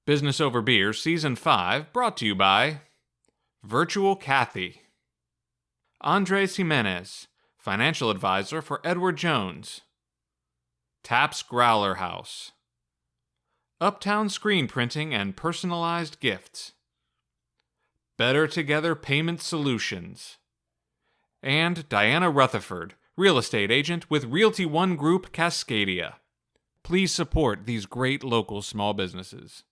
Business Over Beer, Season 5, brought to you by Virtual Kathy, Andres Jimenez, Financial Advisor for Edward Jones, Taps Growler House, Uptown Screen Printing and Personalized Gifts, Better Together Payment Solutions, and Diana Rutherford, Real Estate Agent with Realty One Group Cascadia. Please support these great local small businesses.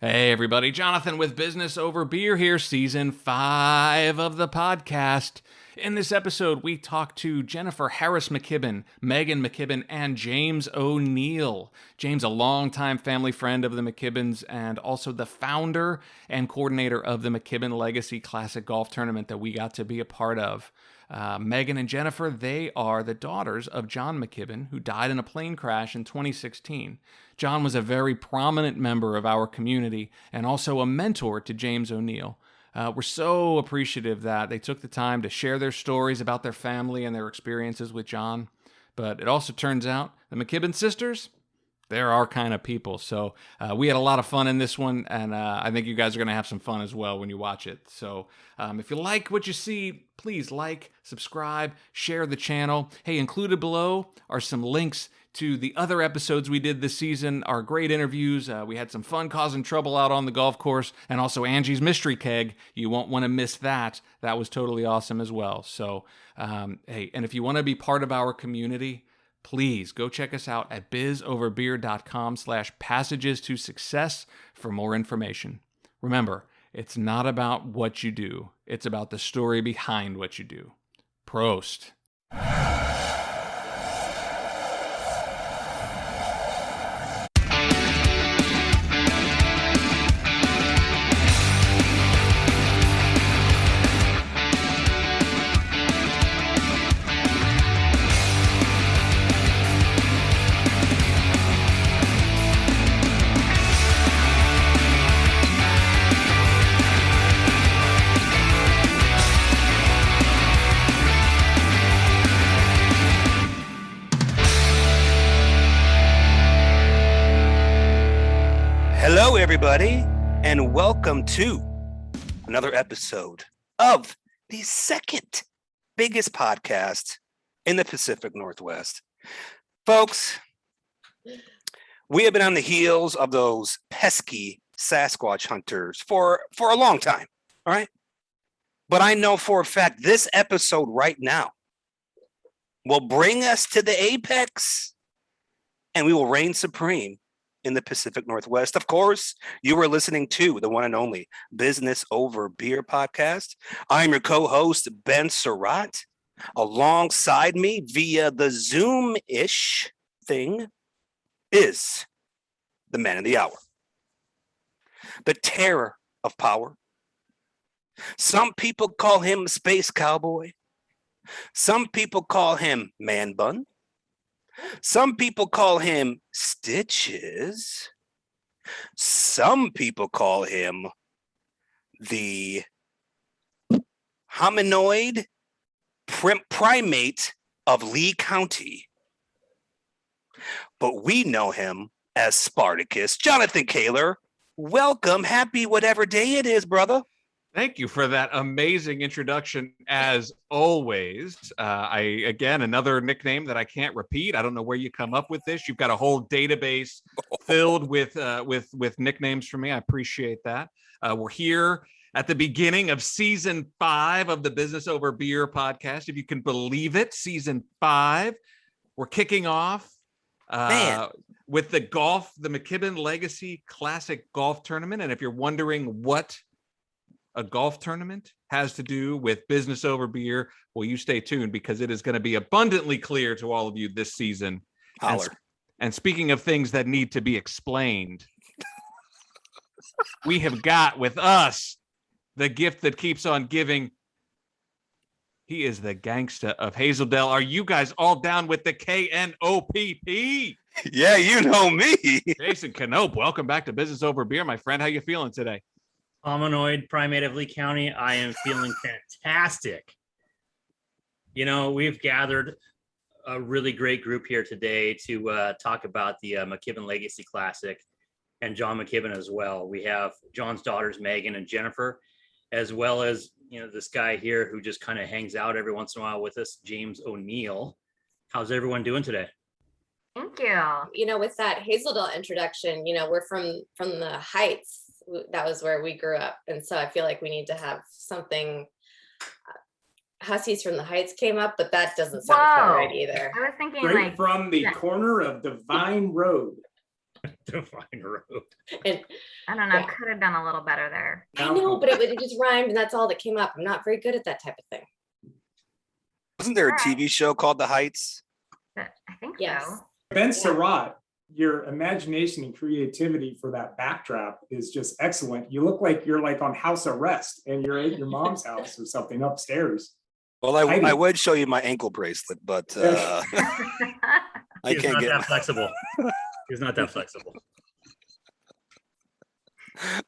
Hey everybody, Jonathan with Business Over Beer here, Season 5 of the podcast. In this episode, we talk to Jennifer Harris McKibbin, M McKibbin and James Oneil. James, a longtime family friend of the McKibbins and also the founder and coordinator of the McKibbin Legacy Classic Golf Tournament that we got to be a part of. Megan and Jennifer, they are the daughters of John McKibbin, who died in a plane crash in 2016. John was a very prominent member of our community and also a mentor to James Oneil. We're so appreciative that they took the time to share their stories about their family and their experiences with John. But it also turns out the McKibbin Sisters, they're our kind of people. So we had a lot of fun in this one, and I think you guys are going to have some fun as well when you watch it. So if you like what you see, please like, subscribe, share the channel. Hey, included below are some links to the other episodes we did this season, our great interviews. We had some fun causing trouble out on the golf course, and also Angie's Mystery Keg. You won't want to miss that. That was totally awesome as well. So, hey, and if you want to be part of our community, please go check us out at bizoverbeer.com/passages to success for more information. Remember, it's not about what you do. It's about the story behind what you do. Prost. Hello, everybody, and welcome to another episode of the second biggest podcast in the Pacific Northwest. Folks, we have been on the heels of those pesky Sasquatch hunters for a long time, all right? But I know for a fact this episode right now will bring us to the apex, and we will reign supreme in the Pacific Northwest. Of course, you are listening to the one and only Business Over Beer podcast. I'm your co-host, Ben Surratt. Alongside me via the Zoom-ish thing is the man of the hour, the terror of power. Some people call him Space Cowboy. Some people call him Man Bun. Some people call him Stitches. Some people call him the hominoid primate of Lee County. But we know him as Spartacus. Jonathan Kaler, welcome. Happy whatever day it is, brother. Thank you for that amazing introduction, as always. Again, another nickname that I can't repeat. I don't know where you come up with this. You've got a whole database filled with nicknames for me. I appreciate that. We're here at the beginning of Season 5 of the Business Over Beer podcast. If you can believe it, Season 5. We're kicking off with the McKibbin Legacy Classic Golf Tournament. And if you're wondering what a golf tournament has to do with Business Over Beer, well, you stay tuned because it is going to be abundantly clear to all of you this season. And speaking of things that need to be explained, we have got with us the gift that keeps on giving. He is the gangsta of Hazeldale. Are you guys all down with the KNOPP? Yeah, you know me. Jason Knope, welcome back to Business Over Beer, my friend. How you feeling today? Hominoid primate of Lee County. I am feeling fantastic. You know, we've gathered a really great group here today to talk about the McKibbin Legacy Classic. and John McKibbin as well. We have John's daughters, Megan and Jennifer, as well as, this guy here who just kind of hangs out every once in a while with us, James Oneil. How's everyone doing today? Thank you. With that Hazeldale introduction, we're from the Heights. That was where we grew up. And so I feel like we need to have something. Huskies from the Heights came up, but that doesn't sound quite right either. I was thinking right from the corner of Divine Road. Divine Road. And, I don't know, could have done a little better there. I know, but it just rhymed and that's all that came up. I'm not very good at that type of thing. Wasn't there a TV show called The Heights? But I think Yes. so. Ben Surratt, your imagination and creativity for that backdrop is just excellent. You look like you're like on house arrest and you're at your mom's house or something upstairs. Well, I would show you my ankle bracelet, but I He's can't not get that flexible. He's not that flexible.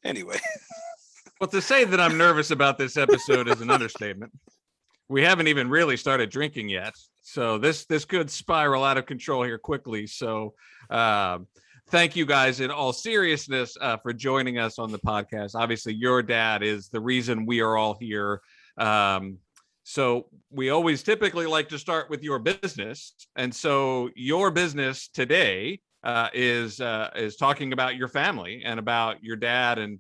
anyway. Well, to say that I'm nervous about this episode is an understatement. We haven't even really started drinking yet, so this could spiral out of control here quickly. So thank you guys in all seriousness for joining us on the podcast. Obviously, your dad is the reason we are all here. So we always typically like to start with your business. And so your business today is talking about your family and about your dad and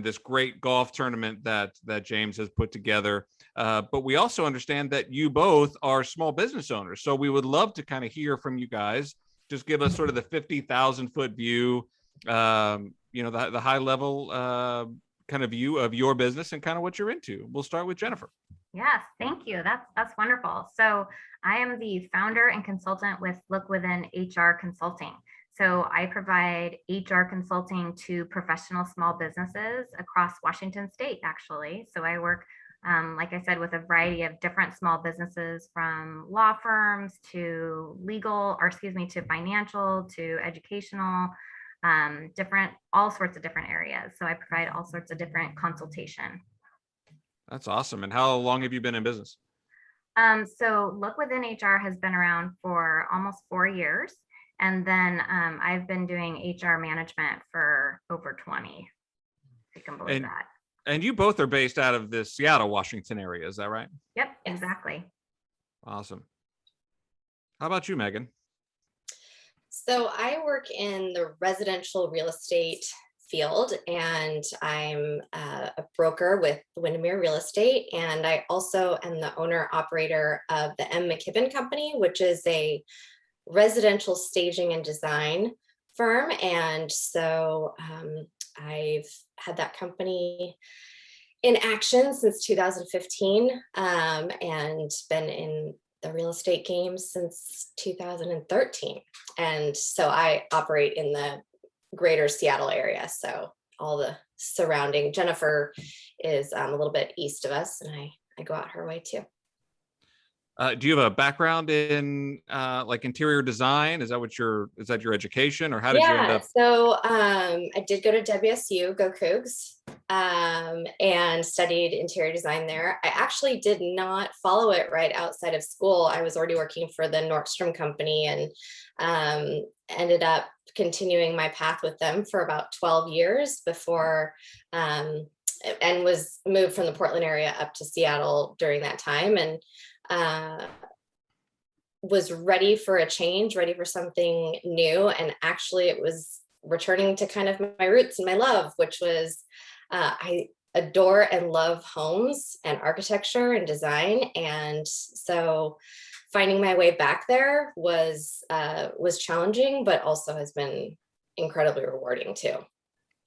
this great golf tournament that James has put together. But we also understand that you both are small business owners. So we would love to kind of hear from you guys. Just give us sort of the 50,000 foot view, the high level kind of view of your business and kind of what you're into. We'll start with Jennifer. Yes, thank you. That's wonderful. So I am the founder and consultant with Look Within HR Consulting. So I provide HR consulting to professional small businesses across Washington State, actually. So I work, like I said, with a variety of different small businesses, from law firms to to financial, to educational, all sorts of different areas. So I provide all sorts of different consultation. That's awesome. And how long have you been in business? So Look Within HR has been around for almost 4 years. And then I've been doing HR management for over 20. If you can believe that. And you both are based out of the Seattle, Washington area. Is that right? Yep, exactly. Awesome. How about you, Megan? So I work in the residential real estate field, and I'm a broker with Windermere Real Estate. And I also am the owner operator of the M McKibbin Company, which is a residential staging and design firm. And so I've had that company in action since 2015 and been in the real estate game since 2013. And so I operate in the greater Seattle area. So all the surrounding. Jennifer is a little bit east of us, and I go out her way too. Do you have a background in like interior design? Is that your education, or how did you end up? So I did go to WSU, go Cougs, and studied interior design there. I actually did not follow it right outside of school. I was already working for the Nordstrom company, and ended up continuing my path with them for about 12 years before, and was moved from the Portland area up to Seattle during that time. And was ready for a change, ready for something new. And actually it was returning to kind of my roots and my love, which was, I adore and love homes and architecture and design. And so finding my way back there was challenging, but also has been incredibly rewarding too.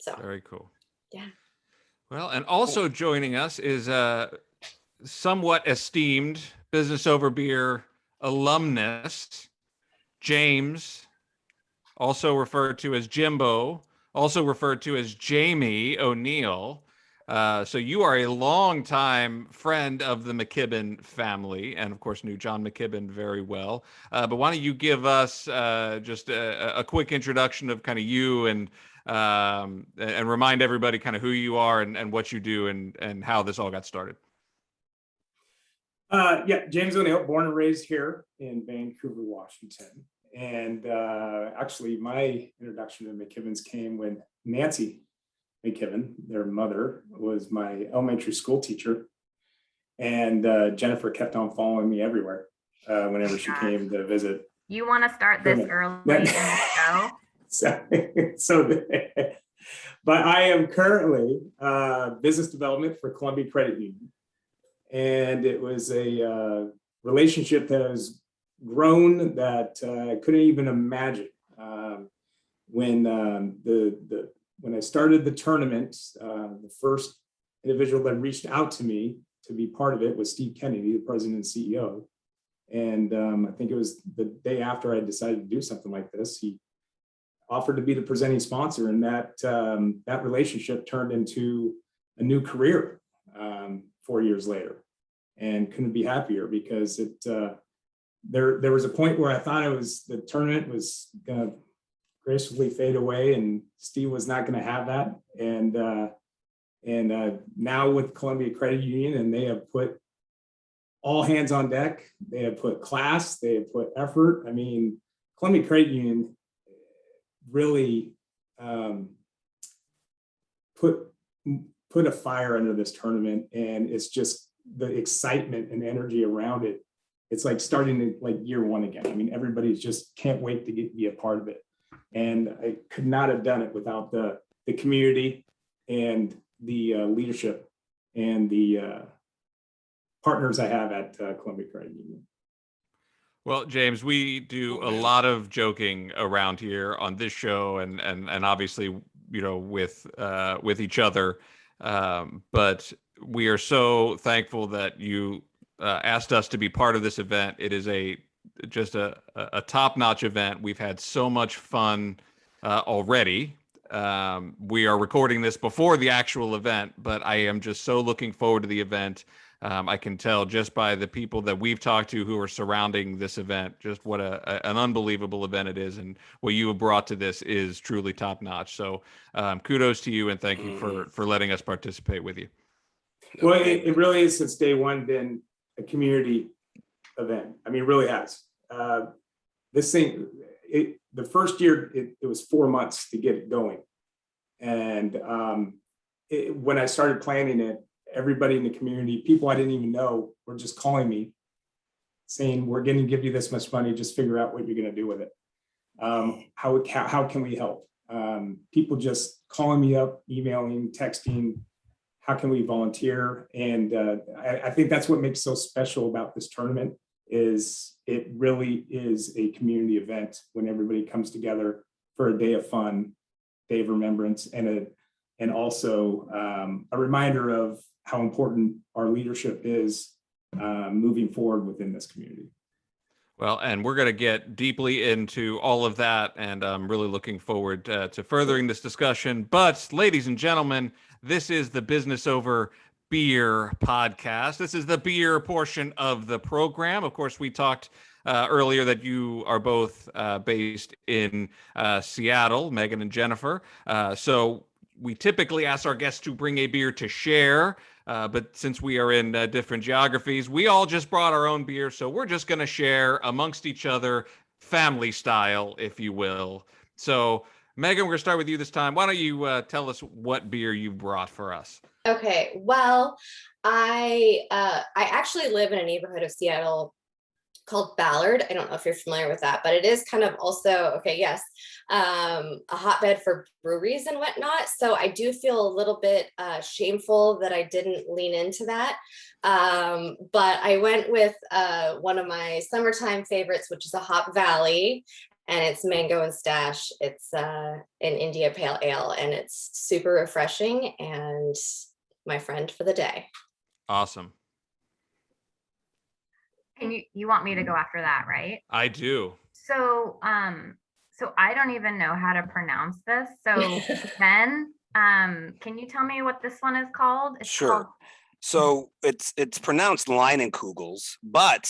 So Very cool. Yeah. Well, and also joining us is somewhat esteemed Business Over Beer alumnus, James, also referred to as Jimbo, also referred to as Jamie Oneil. So you are a longtime friend of the McKibbin family, and of course knew John McKibbin very well. But why don't you give us just a quick introduction of kind of you and remind everybody kind of who you are and what you do and how this all got started. James Oneil, born and raised here in Vancouver, Washington. And actually, my introduction to McKibbins came when Nancy McKibbin, their mother, was my elementary school teacher. And Jennifer kept on following me everywhere whenever she came to visit. You want to start this early in the show? But I am currently business development for Columbia Credit Union. And it was a relationship that has grown that I couldn't even imagine. When I started the tournament, the first individual that reached out to me to be part of it was Steve Kennedy, the president and CEO. And I think it was the day after I decided to do something like this, he offered to be the presenting sponsor, and that relationship turned into a new career 4 years later, and couldn't be happier because there was a point where I thought the tournament was going to gracefully fade away, and Steve was not going to have that. And now with Columbia Credit Union, and they have put all hands on deck. They have put class, they have put effort. I mean, Columbia Credit Union really put a fire under this tournament, and it's just the excitement and energy around it. It's like starting like year one again. I mean, everybody's just can't wait to be a part of it. And I could not have done it without the community and the leadership and the partners I have at Columbia Credit Union. Well, James, we do a lot of joking around here on this show, and obviously, with each other. But we are so thankful that you asked us to be part of this event. It is just a top-notch event. We've had so much fun already. We are recording this before the actual event, but I am just so looking forward to the event. I can tell just by the people that we've talked to who are surrounding this event, just what an unbelievable event it is, and what you have brought to this is truly top notch. So kudos to you, and thank you for letting us participate with you. Well, it really is since day one been a community event. I mean, it really has. This thing, the first year, it was 4 months to get it going. And when I started planning it, everybody in the community, people I didn't even know, were just calling me saying, we're going to give you this much money, just figure out what you're going to do with it. How can we help? People just calling me up, emailing, texting, how can we volunteer? And I think that's what makes so special about this tournament, is it really is a community event when everybody comes together for a day of fun, day of remembrance, and also a reminder of how important our leadership is moving forward within this community. Well, and we're going to get deeply into all of that, and I'm really looking forward to furthering this discussion. But, ladies and gentlemen, this is the Business Over Beer podcast. This is the beer portion of the program. Of course, we talked earlier that you are both based in Seattle, Megan and Jennifer. So we typically ask our guests to bring a beer to share. But since we are in different geographies, we all just brought our own beer. So we're just going to share amongst each other, family style, if you will. So, Megan, we're going to start with you this time. Why don't you tell us what beer you brought for us? Okay, well, I actually live in a neighborhood of Seattle called Ballard. I don't know if you're familiar with that, but it is kind of also, a hotbed for breweries and whatnot. So I do feel a little bit shameful that I didn't lean into that. But I went with one of my summertime favorites, which is a Hop Valley, and it's mango and stash. It's an India Pale Ale, and it's super refreshing and my friend for the day. Awesome. And you want me to go after that, right? I do. So I don't even know how to pronounce this. So Ben, can you tell me what this one is called? Sure. So it's pronounced Leinenkugels, but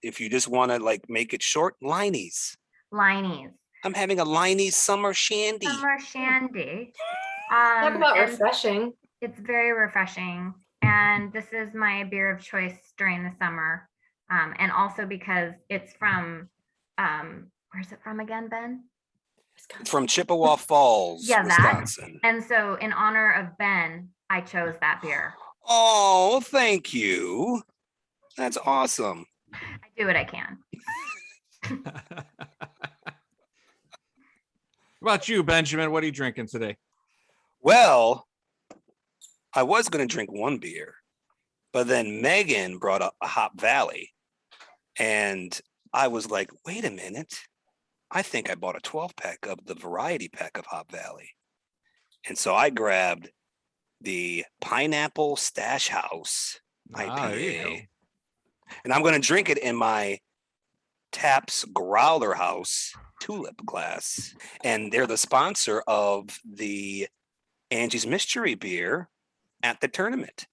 if you just want to make it short, Lineys. Lineys. I'm having a Lineys summer shandy. Summer shandy. Talk about refreshing. It's very refreshing. And this is my beer of choice during the summer. And also because it's from Where's it from again, Ben? Wisconsin. From Chippewa Falls, Yeah, that. Wisconsin. And so in honor of Ben, I chose that beer. Oh, thank you. That's awesome. I do what I can. What about you, Benjamin? What are you drinking today? Well, I was going to drink one beer, but then Megan brought up a Hop Valley. And I was like, wait a minute. I think I bought a 12-pack of the variety pack of Hop Valley. And so I grabbed the Pineapple Stash House There you IPA. go. And I'm going to drink it in my Taps Growler House Tulip glass. And they're the sponsor of the Angie's Mystery beer at the tournament.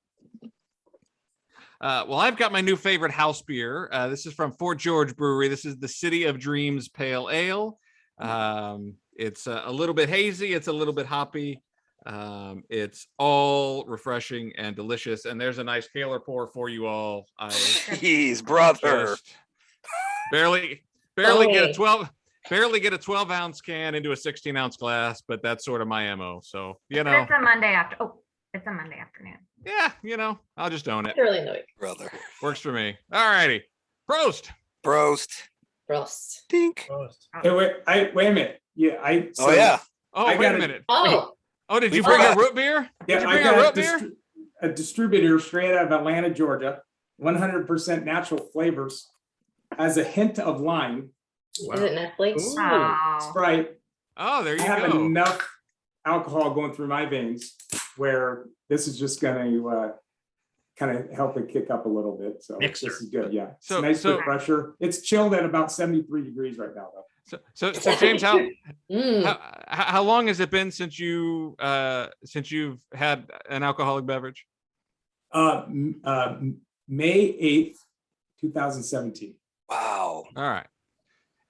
Well, I've got my new favorite house beer. This is from Fort George Brewery. This is the City of Dreams Pale Ale. It's a little bit hazy. It's a little bit hoppy. It's all refreshing and delicious. And there's a nice Kaler pour for you all. I Jeez, brother. just barely get a 12-ounce can into a 16-ounce glass, but that's sort of my MO. So, But it's a Monday after. Oh, it's a Monday afternoon. yeah, I'll just own it. Early in the week. Brother. Works for me. All righty. Prost. Prost. Gross. Dink. Hey, wait a minute. Yeah, Oh, yeah. Oh, I wait got a it. minute. Oh, Oh, did you We bring a forgot. root beer? Yeah, Did you I bring a got root beer? a distributor straight out of Atlanta, Georgia, 100% natural flavors, has a hint of lime, is it Netflix? Oh, Sprite. Oh, there I you have go. enough alcohol going through my veins where this is just going to kind of help it kick up a little bit. So Mixer. this is good. Yeah, it's So- nice so- good pressure. It's chilled at about 73 degrees right now, though. So James, Mm. how long has it been since you've had an alcoholic beverage? May 8th, 2017. Wow. All right.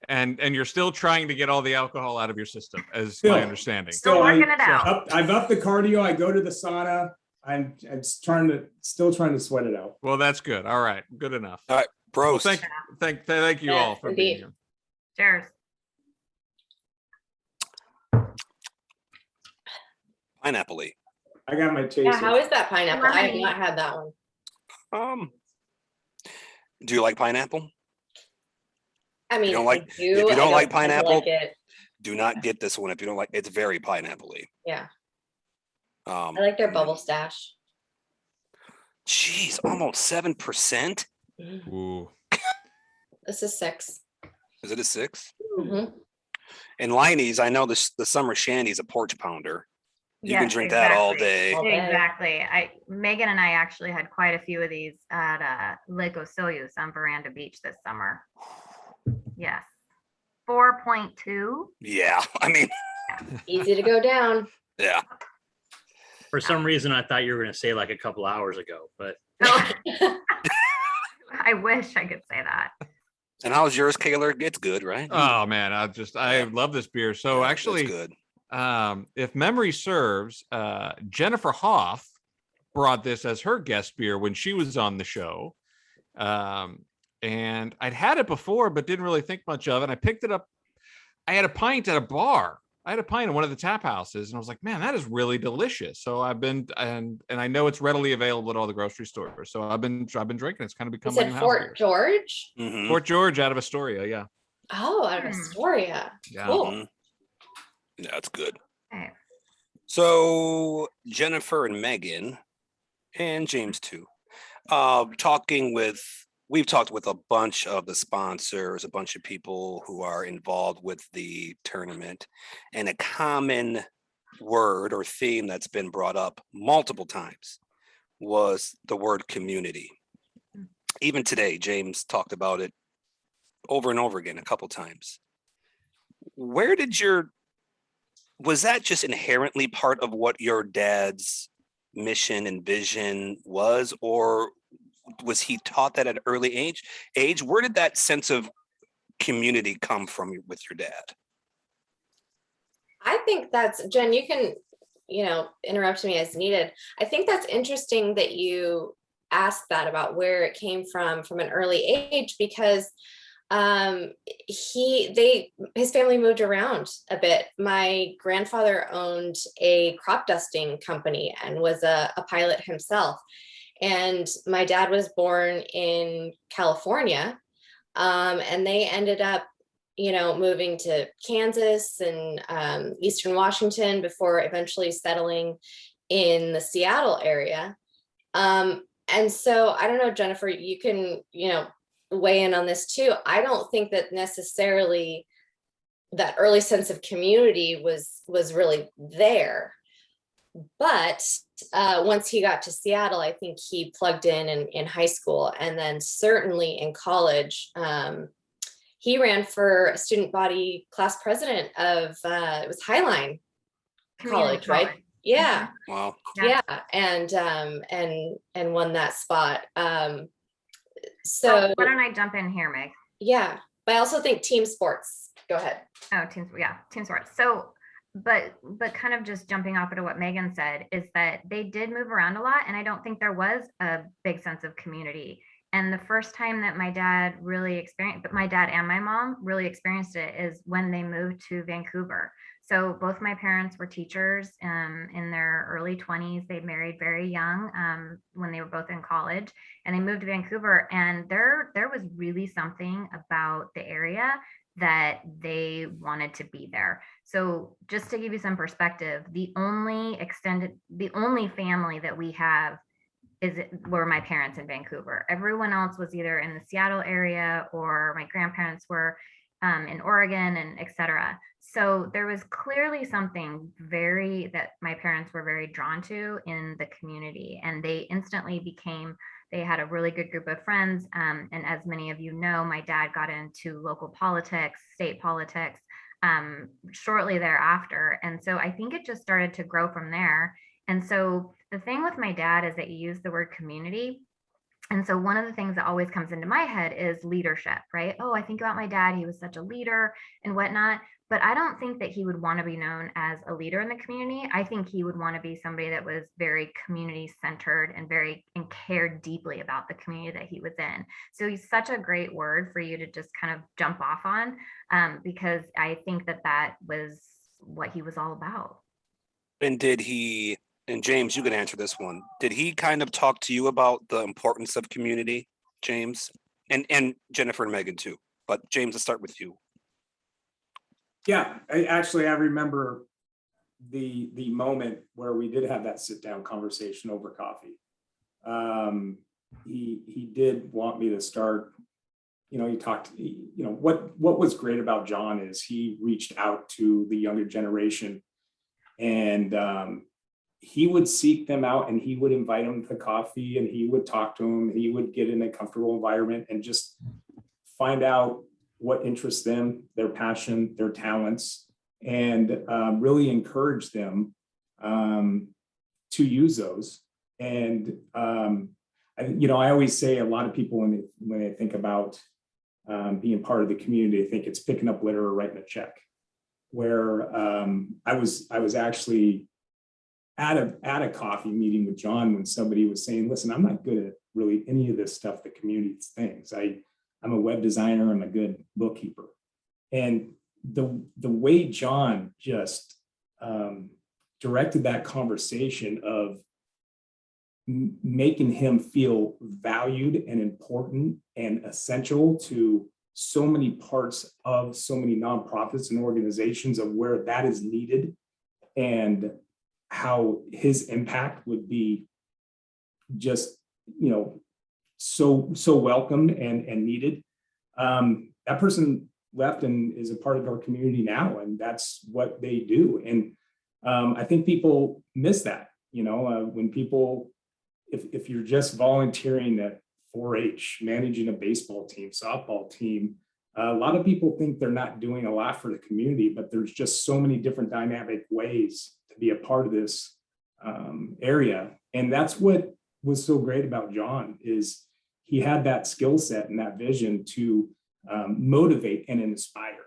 And you're still trying to get all the alcohol out of your system, as Still. my understanding. still working it out. I've upped the cardio. I go to the sauna. I'm still trying to sweat it out. Well, that's good. All right. Good enough. All right. Well, Prost. thank you all for being indeed. here. Cheers. Pineapple-y. I got my taste. Yeah, how is that pineapple? I have not had that one. Do you like pineapple? I mean, don't like- I do. if you don't I like tend to pineapple- like it. Do not get this one if you don't like. It's very pineapple-y. Yeah, I I like their bubble stash. Geez, almost 7%. Mm. Ooh. This is 6. Is it a 6? Mhm. And Liney's, I know the summer shandy's a porch pounder. You can Yes, drink that all exactly. day. All day. Exactly. Megan and I actually had quite a few of these at Lake Osilius on Veranda Beach this summer. Yes. 4.2. Yeah, I mean, Easy to go down. yeah. For some reason, I thought you were going to say like a couple hours ago, but I wish I could say that. And how's yours, Kaler? It's good, right? Oh man, I love this beer. So Yeah, actually, it's good. if memory serves, Jennifer Hoff brought this as her guest beer when she was on the show. And I'd had it before, but didn't really think much of it. I picked it up. I had a pint at a bar. I had a pint in one of the tap houses, and I was like, man, that is really delicious. So I've been, and I know it's readily available at all the grocery stores. So I've been drinking. It's kind of You become my said new house Fort beer. George? Mhm, Fort George out of Astoria. Yeah. Oh, out of Hmm. Astoria. Yeah. Cool. mhm. Yeah, it's good. Okay. So Jennifer and Megan and James too, we've talked with a bunch of the sponsors, a bunch of people who are involved with the tournament, and a common word or theme that's been brought up multiple times was the word community. Even today, James talked about it over and over again a couple times. Was that just inherently part of what your dad's mission and vision was, or was he taught that at an early age? Where did that sense of community come from with your dad? I think that's, Jen, you can, interrupt me as needed. I think that's interesting that you asked that about where it came from an early age, because His family moved around a bit. My grandfather owned a crop dusting company and was a pilot himself. And my dad was born in California. And they ended up, moving to Kansas and Eastern Washington before eventually settling in the Seattle area. And so I don't know, Jennifer, you can, weigh in on this too. I don't think that necessarily that early sense of community was really there. But once he got to Seattle, I think he plugged in high school, and then certainly in college. He ran for student body class president of it was Highline College, right? Yeah. Wow. Yeah. And won that spot. So why don't I jump in here, Meg? Yeah, but I also think team sports. Go ahead. Oh, team sports. So, but kind of just jumping off of what Megan said is that they did move around a lot, and I don't think there was a big sense of community. And the first time that my dad and my mom really experienced it is when they moved to Vancouver. So both my parents were teachers in their early 20s. They married very young when they were both in college, and they moved to Vancouver. And there was really something about the area that they wanted to be there. So just to give you some perspective, the only family that we have were my parents in Vancouver. Everyone else was either in the Seattle area, or my grandparents were in Oregon, and etc. So there was clearly something that my parents were very drawn to in the community, and they had a really good group of friends. And as many of you know, my dad got into local politics, state politics, shortly thereafter. And so I think it just started to grow from there. And so the thing with my dad is that you use the word community. And so one of the things that always comes into my head is leadership, right? Oh, I think about my dad, he was such a leader and whatnot. But I don't think that he would want to be known as a leader in the community. I think he would want to be somebody that was very community centered and cared deeply about the community that he was in. So he's such a great word for you to just kind of jump off on, because I think that was what he was all about. And James, you can answer this one. Did he kind of talk to you about the importance of community, James? And Jennifer and Megan too. But James, let's start with you. Yeah, I remember the moment where we did have that sit down conversation over coffee. He did want me to start, he talked, what was great about John is he reached out to the younger generation, and he would seek them out, and he would invite them to coffee, and he would talk to them. He would get in a comfortable environment and just find out what interests them, their passion, their talents, and really encourage them to use those. And I always say, a lot of people when they think about being part of the community, they think it's picking up litter or writing a check. Where I was actually at a coffee meeting with John when somebody was saying, listen, I'm not good at really any of this stuff, the community things. I'm a web designer, I'm a good bookkeeper. And the way John just directed that conversation of making him feel valued and important and essential to so many parts of so many nonprofits and organizations of where that is needed, and how his impact would be just, so welcomed and needed. That person left and is a part of our community now, and that's what they do. And I think people miss that, when people, if you're just volunteering at 4-H, managing a baseball team, softball team, a lot of people think they're not doing a lot for the community, but there's just so many different dynamic ways to be a part of this area. And that's what was so great about John, is he had that skill set and that vision to motivate and inspire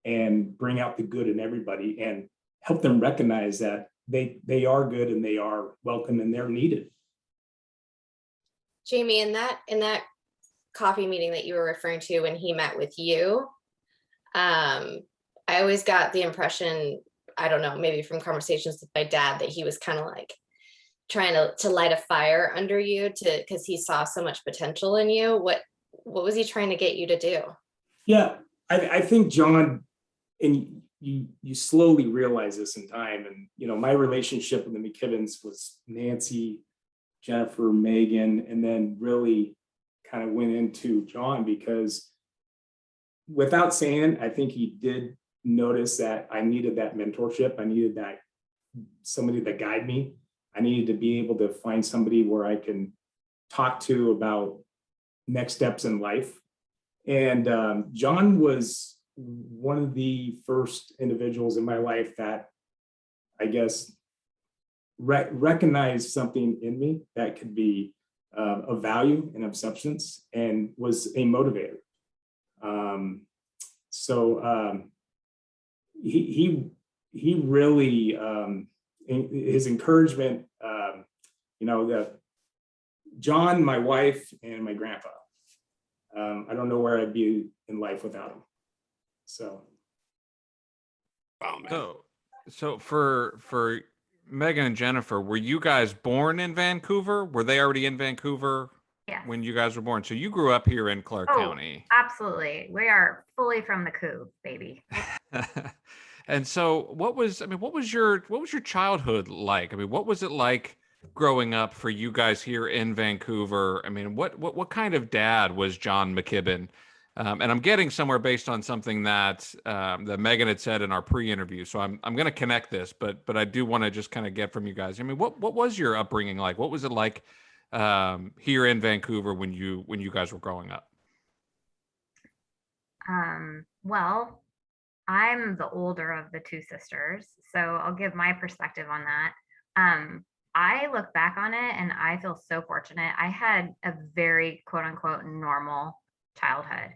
and bring out the good in everybody and help them recognize that they are good and they are welcome and they're needed. Jamie, in that coffee meeting that you were referring to when he met with you, I always got the impression, I don't know, maybe from conversations with my dad, that he was kind of like trying to light a fire under you because he saw so much potential in you. What was he trying to get you to do? Yeah, I think John, and you slowly realize this in time. And, my relationship with the McKibbins was Nancy, Jennifer, Megan, and then really kind of went into John, because without saying it, I think he did notice that I needed that mentorship. I needed that somebody to guide me. I needed to be able to find somebody where I can talk to about next steps in life. And John was one of the first individuals in my life that, I guess, recognized something in me that could be of value and of substance, and was a motivator. He really, his encouragement, the John, my wife, and my grandpa. I don't know where I'd be in life without him. So. Wow, man. So for Megan and Jennifer, were you guys born in Vancouver? Were they already in Vancouver Yes. when you guys were born? So you grew up here in Clark County. Absolutely. We are fully from the coop, baby. And so what was your childhood like? I mean, what was it like growing up for you guys here in Vancouver? I mean, what kind of dad was John McKibbin? And I'm getting somewhere based on something that Megan had said in our pre-interview. So I'm going to connect this, but I do want to just kind of get from you guys. I mean, what was your upbringing like? What was it like here in Vancouver when you guys were growing up? Well, I'm the older of the two sisters, so I'll give my perspective on that. I look back on it and I feel so fortunate. I had a very quote unquote normal childhood.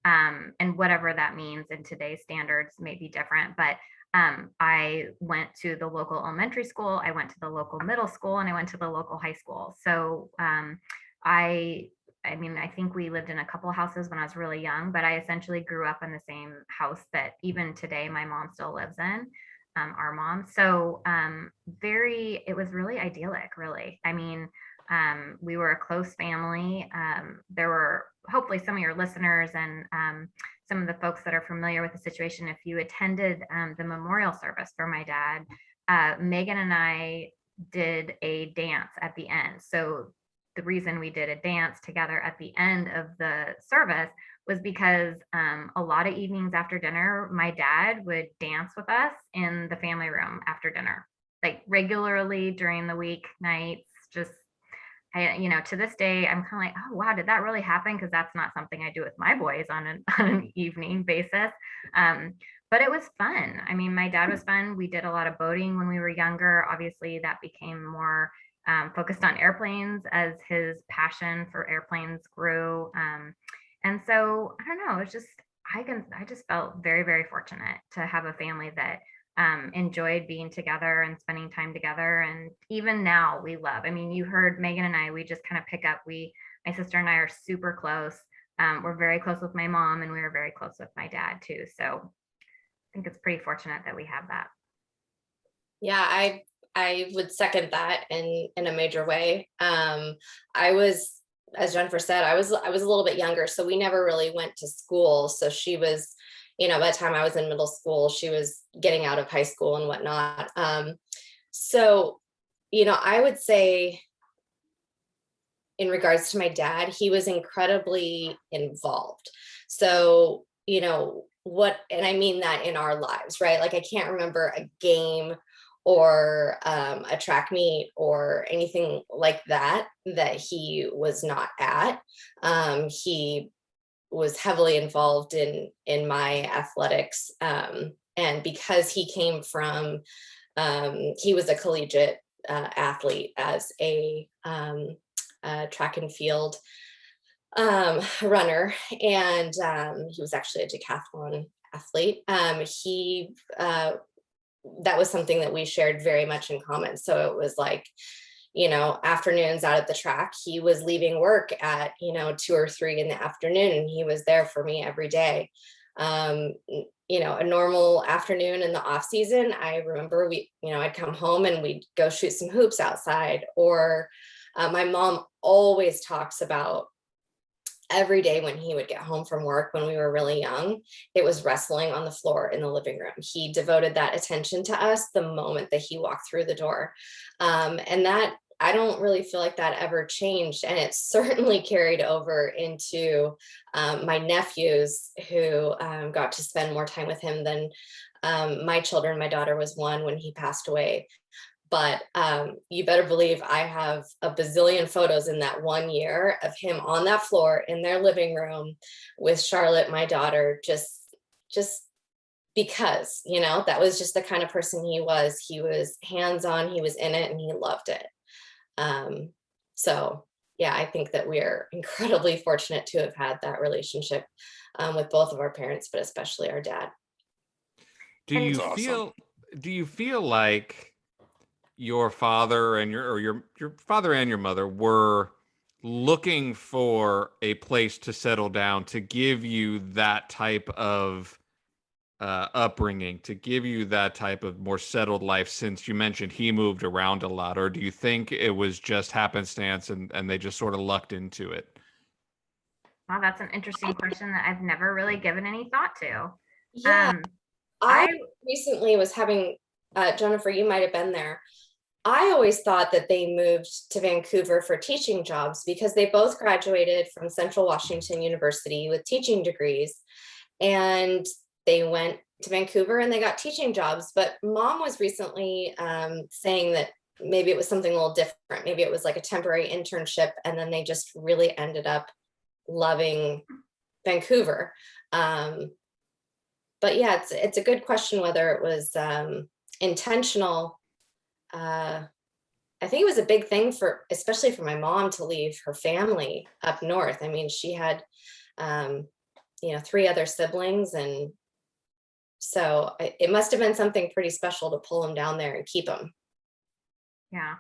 And whatever that means in today's standards may be different, but I went to the local elementary school, I went to the local middle school, and I went to the local high school. So I mean, I think we lived in a couple of houses when I was really young, but I essentially grew up in the same house that even today my mom still lives in, our mom. So it was really idyllic, really. I mean, we were a close family. There were hopefully some of your listeners and some of the folks that are familiar with the situation. If you attended the memorial service for my dad, Megan and I did a dance at the end. So the reason we did a dance together at the end of the service was because a lot of evenings after dinner, my dad would dance with us in the family room after dinner, like regularly during the week nights. Just, to this day, I'm kind of like, oh, wow, did that really happen? Because that's not something I do with my boys on an evening basis. But it was fun. I mean, my dad was fun. We did a lot of boating when we were younger. Obviously, that became more focused on airplanes as his passion for airplanes grew. And so I don't know, it's just, I just felt very, very fortunate to have a family that enjoyed being together and spending time together. And even now we love, I mean, you heard Megan and I, we just kind of pick up, my sister and I are super close. We're very close with my mom, and we were very close with my dad too. So I think it's pretty fortunate that we have that. Yeah, I would second that in a major way. I was, as Jennifer said, I was a little bit younger, so we never really went to school. So she was, by the time I was in middle school, she was getting out of high school and whatnot. So, I would say in regards to my dad, he was incredibly involved. So, and I mean that in our lives, right? Like I can't remember a game or a track meet or anything like that he was not at. He was heavily involved in my athletics. And because he came from, he was a collegiate athlete as a track and field runner. And he was actually a decathlon athlete. That was something that we shared very much in common. So it was like, afternoons out at the track. He was leaving work at, 2 or 3 in the afternoon, and he was there for me every day. A normal afternoon in the off season, I remember I'd come home and we'd go shoot some hoops outside. Or my mom always talks about every day when he would get home from work when we were really young, it was wrestling on the floor in the living room. He devoted that attention to us the moment that he walked through the door. And that, I don't really feel like that ever changed. And it certainly carried over into my nephews, who got to spend more time with him than my children. My daughter was 1 when he passed away. But you better believe I have a bazillion photos in that 1 year of him on that floor in their living room with Charlotte, my daughter, just because, that was just the kind of person he was. He was hands-on, he was in it, and he loved it. So yeah, I think that we're incredibly fortunate to have had that relationship with both of our parents, but especially our dad. Do you feel like your father and your father and your mother were looking for a place to settle down, to give you that type of upbringing, to give you that type of more settled life, since you mentioned he moved around a lot? Or do you think it was just happenstance and they just sort of lucked into it? Wow, that's an interesting question that I've never really given any thought to. Yeah, I recently was having, Jennifer, you might have been there. I always thought that they moved to Vancouver for teaching jobs because they both graduated from Central Washington University with teaching degrees, and they went to Vancouver and they got teaching jobs. But Mom was recently saying that maybe it was something a little different. Maybe it was like a temporary internship, and then they just really ended up loving Vancouver. But yeah, it's a good question whether it was intentional. I think it was a big thing especially for my mom, to leave her family up north. I mean, she had, 3 other siblings. And so it must have been something pretty special to pull them down there and keep them. Yeah.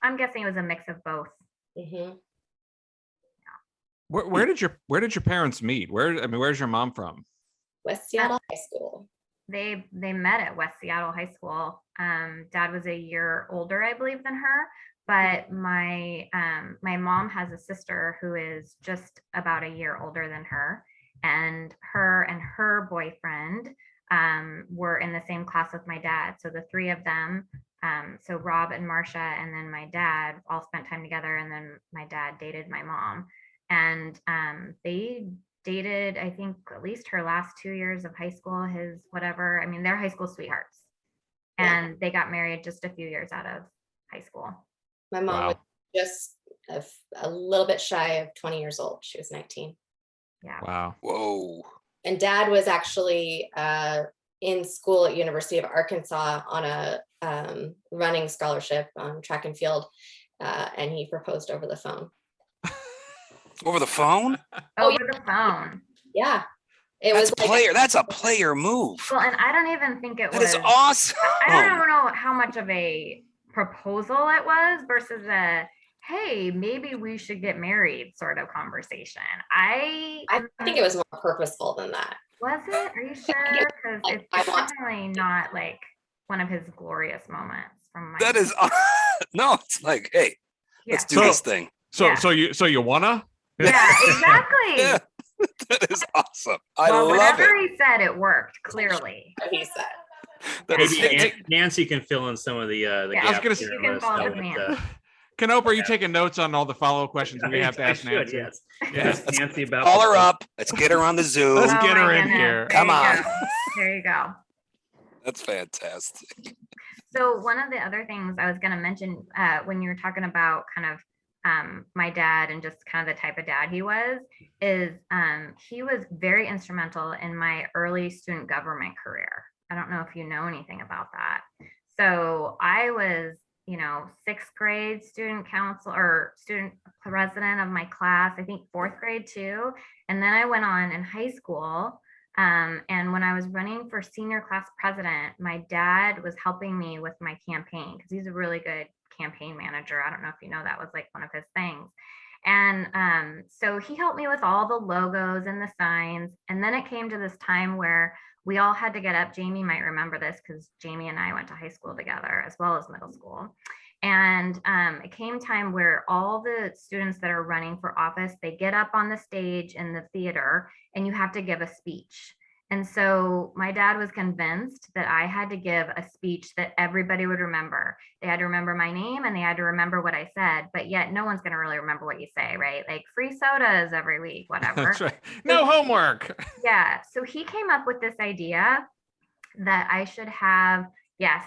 I'm guessing it was a mix of both. Mm-hmm. Where did your parents meet? Where's your mom from? West Seattle High School. They met at West Seattle High School. Dad was a year older, I believe, than her, but my mom has a sister who is just about a year older than her, and her boyfriend were in the same class with my dad. So the 3 of them, so Rob and Marcia and then my dad, all spent time together, and then my dad dated my mom, and they dated, I think, at least her last 2 years of high school, his whatever. I mean, they're high school sweethearts. And they got married just a few years out of high school. My mom was just a little bit shy of 20 years old. She was 19. Yeah. Wow. Whoa. And Dad was actually in school at University of Arkansas on a running scholarship on track and field. And he proposed over the phone. Over the phone? Over the phone. Yeah. That's a player move. Well, and I don't even think it was. That is awesome. I don't know how much of a proposal it was versus a, hey, maybe we should get married sort of conversation. I think it was more purposeful than that. Was it? Are you sure? Because it's definitely not like one of his glorious moments from my. That is, no, it's like, hey, let's do this thing. So you wanna? Yeah, exactly. Yeah, that is awesome. I love whatever it. He said, it worked clearly. He said. Maybe Nancy can fill in some of the I was gonna say, you can follow with Nancy. Canope, are you taking notes on all the follow-up questions we have to ask Nancy? Yes. Nancy about. Call her up. Let's get her on the Zoom. Let's get her in here. Come on. There you go. That's fantastic. So one of the other things I was going to mention when you were talking about kind of my dad and just kind of the type of dad he was, is he was very instrumental in my early student government career. I don't know if you know anything about that. So I was, 6th grade student council or student president of my class, I think 4th grade too. And then I went on in high school And when I was running for senior class president, my dad was helping me with my campaign because he's a really good campaign manager. I don't know if you know, that was like one of his things. And so he helped me with all the logos and the signs. And then it came to this time where we all had to get up. Jamie might remember this because Jamie and I went to high school together as well as middle school. And it came time where all the students that are running for office, they get up on the stage in the theater and you have to give a speech. And so my dad was convinced that I had to give a speech that everybody would remember. They had to remember my name and they had to remember what I said, but yet no one's going to really remember what you say, right? Like free sodas every week, whatever. That's right. No homework. Yeah. So he came up with this idea that I should have,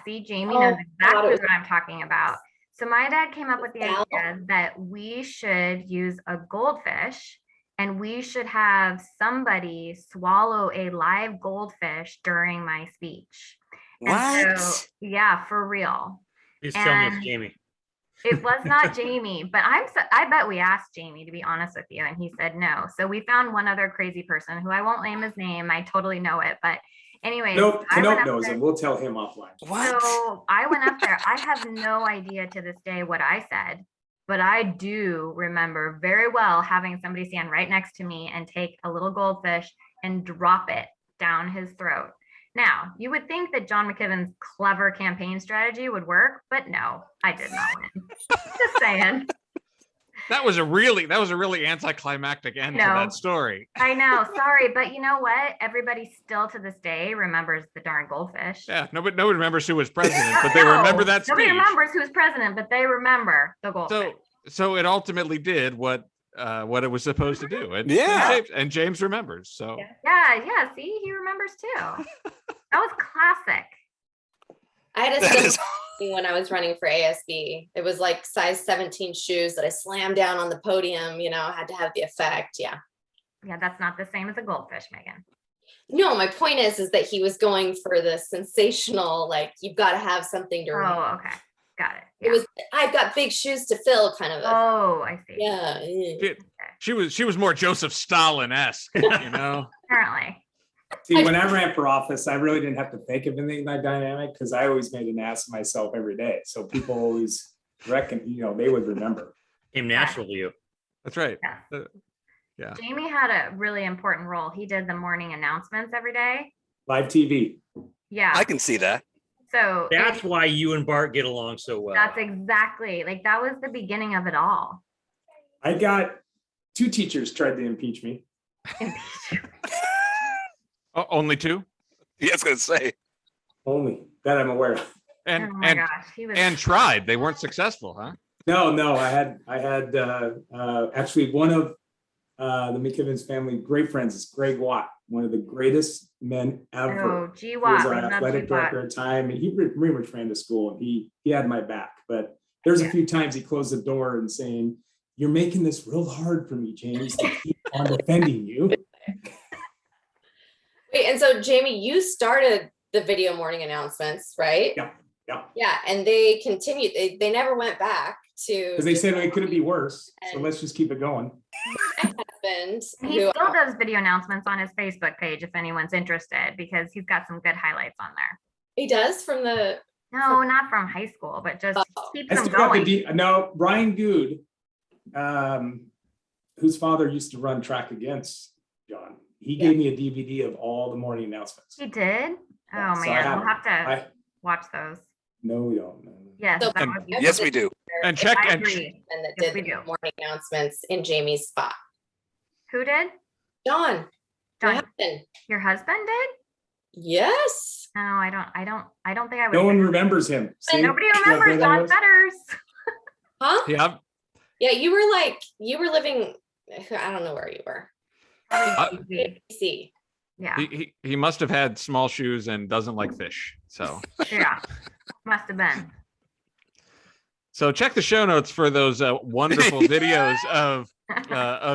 see, Jamie knows exactly what I'm talking about. So my dad came up with the idea that we should use a goldfish and we should have somebody swallow a live goldfish during my speech. What? And so, yeah, for real. Please tell me it's Jamie. It was not Jamie, but I bet we asked Jamie, to be honest with you, and he said no. So we found one other crazy person who I won't name his name. I totally know it, but anyways. Nope, Canope knows him. We'll tell him offline. What? So I went up there. I have no idea to this day what I said, but I do remember very well having somebody stand right next to me and take a little goldfish and drop it down his throat. Now, you would think that John McKibbin's clever campaign strategy would work, but no, I did not win. Just saying. That was a really anticlimactic end to that story. I know. Sorry. But you know what? Everybody still to this day remembers the darn goldfish. Yeah. Nobody remembers who was president, but they remember that speech. Nobody remembers who was president, but they remember the goldfish. So it ultimately did what it was supposed to do. And James remembers. So yeah. See, he remembers too. That was classic. I had a similar thing when I was running for ASB. It was like size 17 shoes that I slammed down on the podium, had to have the effect. Yeah. Yeah, that's not the same as a goldfish, Megan. No, my point is that he was going for the sensational, like, you've got to have something to remember. Oh, okay. Got it. Yeah. It was, I've got big shoes to fill kind of. I see. Yeah. She was more Joseph Stalin-esque, Apparently. See, when I ran for office, I really didn't have to think of anything that dynamic because I always made an ass of myself every day. So people always reckon, they would remember. Came natural to you. That's right. Yeah. Jamie had a really important role. He did the morning announcements every day. Live TV. Yeah. I can see that. So that's why you and Bart get along so well. That's exactly, that was the beginning of it all. I got 2 teachers tried to impeach me. Only 2? Yeah, I was going to say. Only that I'm aware of. And tried. They weren't successful, huh? No. I had actually one of the McKibbins family great friends is Greg Watt, one of the greatest men ever. Oh, G. He Watt. was our athletic director at the time, and he pretty much ran the school, and he had my back. But there's a few times he closed the door and saying, "You're making this real hard for me, James, to keep on defending you." Wait, and so Jamie, you started the video morning announcements, right? Yeah. Yeah, and they continued. They never went back to. Because they said it couldn't be worse, so let's just keep it going. My husband, he still does video announcements on his Facebook page if anyone's interested, because he's got some good highlights on there. He does from the. No, not from high school, but just keeps them going. No, Brian Good, whose father used to run track against John. He gave me a DVD of all the morning announcements. He did? Yeah, oh, man. We'll have to watch those. No, we don't. No. Yes. So, yes, we do. And check. And that did the morning announcements in Jamie's spot. Who did? John. Your husband did? Yes. No, I don't think I would. No one remembers him. See? Nobody remembers John Fetters. Huh? Yeah. Yeah, you were living, I don't know where you were. Yeah. He must have had small shoes and doesn't like fish. So yeah, must have been. So check the show notes for those wonderful videos of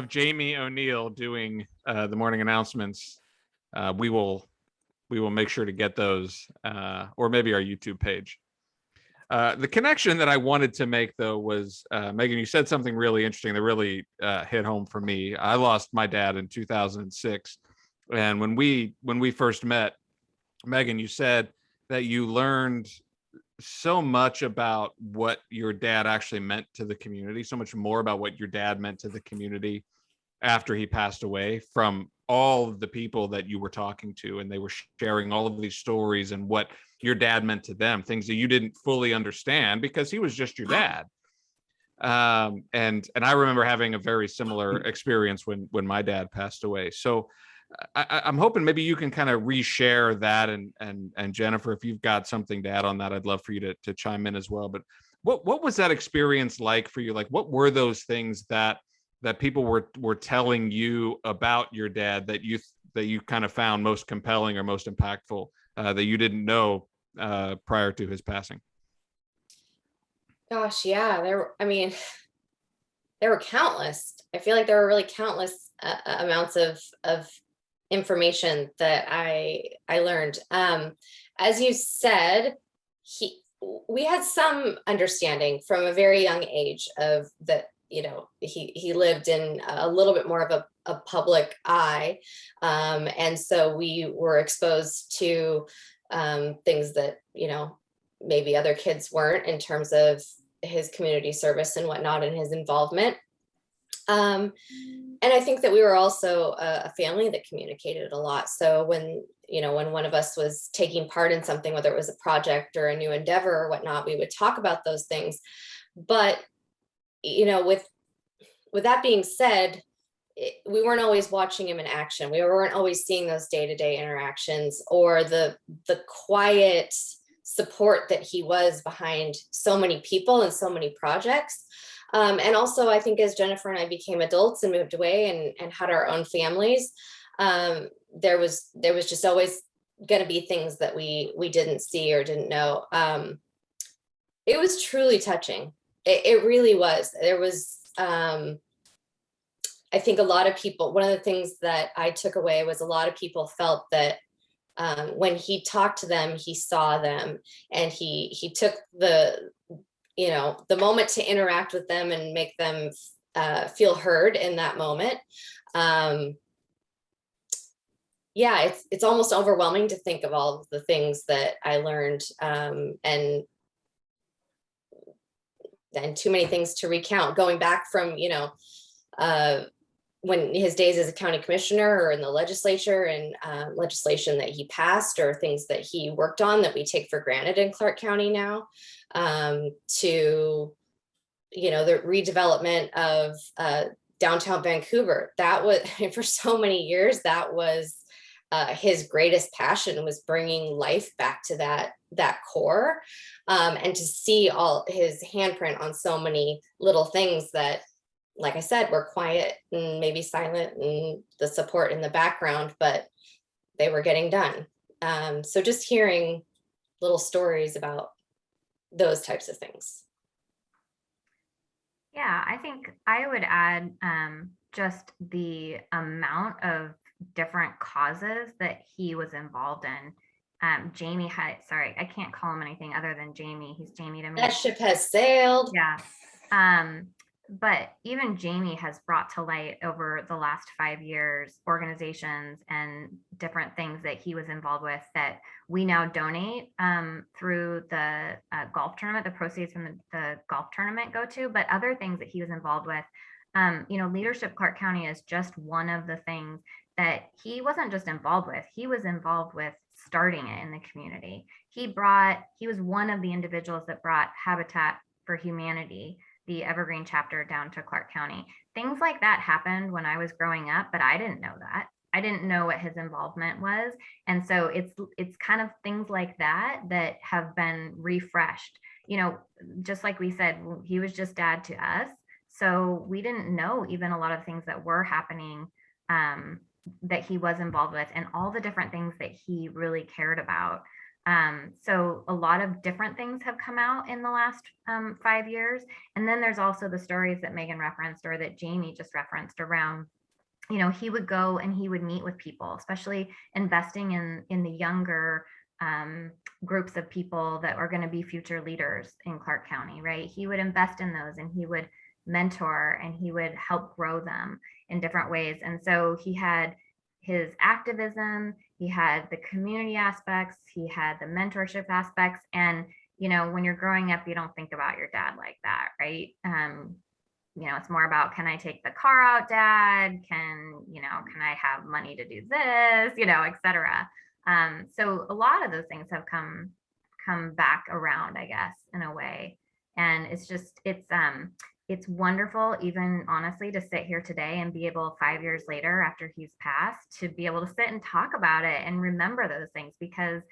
Jamie Oneil doing the morning announcements. We will make sure to get those, or maybe our YouTube page. The connection that I wanted to make, though, was Megan, you said something really interesting that really hit home for me. I lost my dad in 2006, And when we first met, Megan, you said that you learned so much about what your dad actually meant to the community, so much more about what your dad meant to the community after he passed away, from all of the people that you were talking to, and they were sharing all of these stories and what your dad meant to them, things that you didn't fully understand because he was just your dad. And I remember having a very similar experience when my dad passed away. So I'm hoping maybe you can kind of reshare that, and Jennifer, if you've got something to add on that, I'd love for you to chime in as well. But what was that experience like for you? Like, what were those things that people were telling you about your dad that you kind of found most compelling or most impactful, that you didn't know prior to his passing? Gosh, yeah, there were countless. I feel like there were really countless amounts of information that I learned. As you said, we had some understanding from a very young age of that. He lived in a little bit more of a public eye, and so we were exposed to things that maybe other kids weren't, in terms of his community service and whatnot and his involvement. And I think that we were also a family that communicated a lot. So when one of us was taking part in something, whether it was a project or a new endeavor or whatnot, we would talk about those things. But, with that being said, we weren't always watching him in action. We weren't always seeing those day-to-day interactions or the quiet support that he was behind so many people and so many projects. And also, I think as Jennifer and I became adults and moved away and had our own families, there was just always going to be things that we didn't see or didn't know. It was truly touching. It really was. There was, I think a lot of people, one of the things that I took away was a lot of people felt that when he talked to them, he saw them, and he took the moment to interact with them and make them feel heard in that moment. Yeah, it's almost overwhelming to think of all of the things that I learned, and too many things to recount, going back from, when his days as a county commissioner or in the legislature, and legislation that he passed or things that he worked on that we take for granted in Clark County now, to, the redevelopment of downtown Vancouver. That was, for so many years, that was his greatest passion, was bringing life back to that core, and to see all his handprint on so many little things that, like I said, were quiet and maybe silent, and the support in the background, but they were getting done. So just hearing little stories about those types of things. Yeah, I think I would add just the amount of different causes that he was involved in. Jamie sorry, I can't call him anything other than Jamie. He's Jamie to me. That ship has sailed. Yeah. But even Jamie has brought to light over the last 5 years organizations and different things that he was involved with that we now donate through the golf tournament. The proceeds from the golf tournament go to, but other things that he was involved with. Leadership Clark County is just one of the things that he wasn't just involved with. He was involved with starting it in the community. He was one of the individuals that brought Habitat for Humanity, the Evergreen chapter, down to Clark County. Things like that happened when I was growing up, but I didn't know that. I didn't know what his involvement was. And so it's kind of things like that that have been refreshed. Just like we said, he was just dad to us. So we didn't know even a lot of things that were happening that he was involved with, and all the different things that he really cared about. So a lot of different things have come out in the last 5 years. And then there's also the stories that Megan referenced, or that Jamie just referenced, around, he would go and he would meet with people, especially investing in the younger groups of people that are going to be future leaders in Clark County, right? He would invest in those, and he would mentor, and he would help grow them in different ways. And so he had his activism, he had the community aspects, he had the mentorship aspects. And, you know, when you're growing up, you don't think about your dad like that, right? You know, it's more about, can I take the car out, Dad? Can I have money to do this, you know, et cetera. So a lot of those things have come back around, I guess, in a way. And it's wonderful, even honestly, to sit here today and be able 5 years later after he's passed to be able to sit and talk about it and remember those things, because,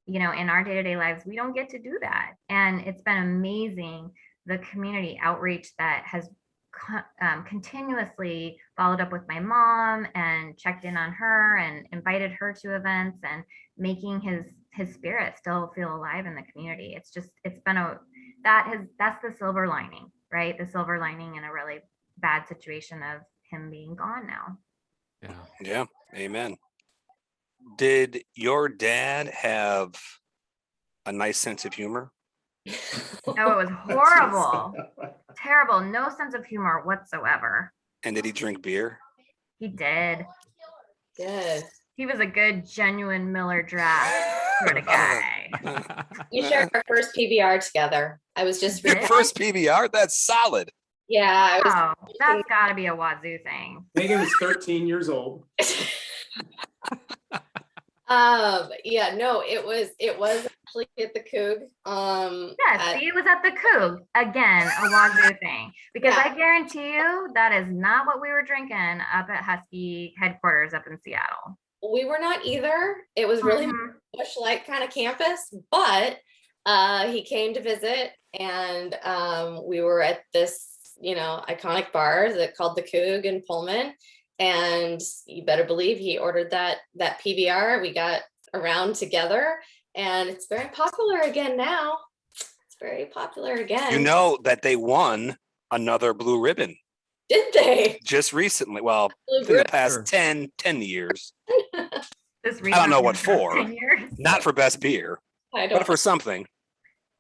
you know, in our day-to-day lives, we don't get to do that. And it's been amazing, the community outreach that has continuously followed up with my mom and checked in on her and invited her to events and making his spirit still feel alive in the community. It's been that's the silver lining, right? The silver lining in a really bad situation of him being gone now. Yeah. Amen. Did your dad have a nice sense of humor? No, it was horrible. Terrible. No sense of humor whatsoever. And did he drink beer? He did. Good. He was a good, genuine Miller draft sort of guy. We shared our first PBR together. I was just Your first PBR? That's solid. Yeah. Oh, that's got to be a Wazoo thing. Megan was 13 years old. Yeah, no, it was actually at the Coug. Yeah, see, it was at the Coug. Again, a Wazoo thing. Because I guarantee you that is not what we were drinking up at Husky headquarters up in Seattle. We were not either. It was really bush-like kind of campus, but he came to visit, and we were at this, you know, iconic bar that called the Coug in Pullman. And you better believe he ordered that PBR. We got around together, and it's very popular again now. It's very popular again. You know that they won another blue ribbon. Did they? Just recently. Well, in the past 10 years. I don't know what for. Not for best beer, but for something.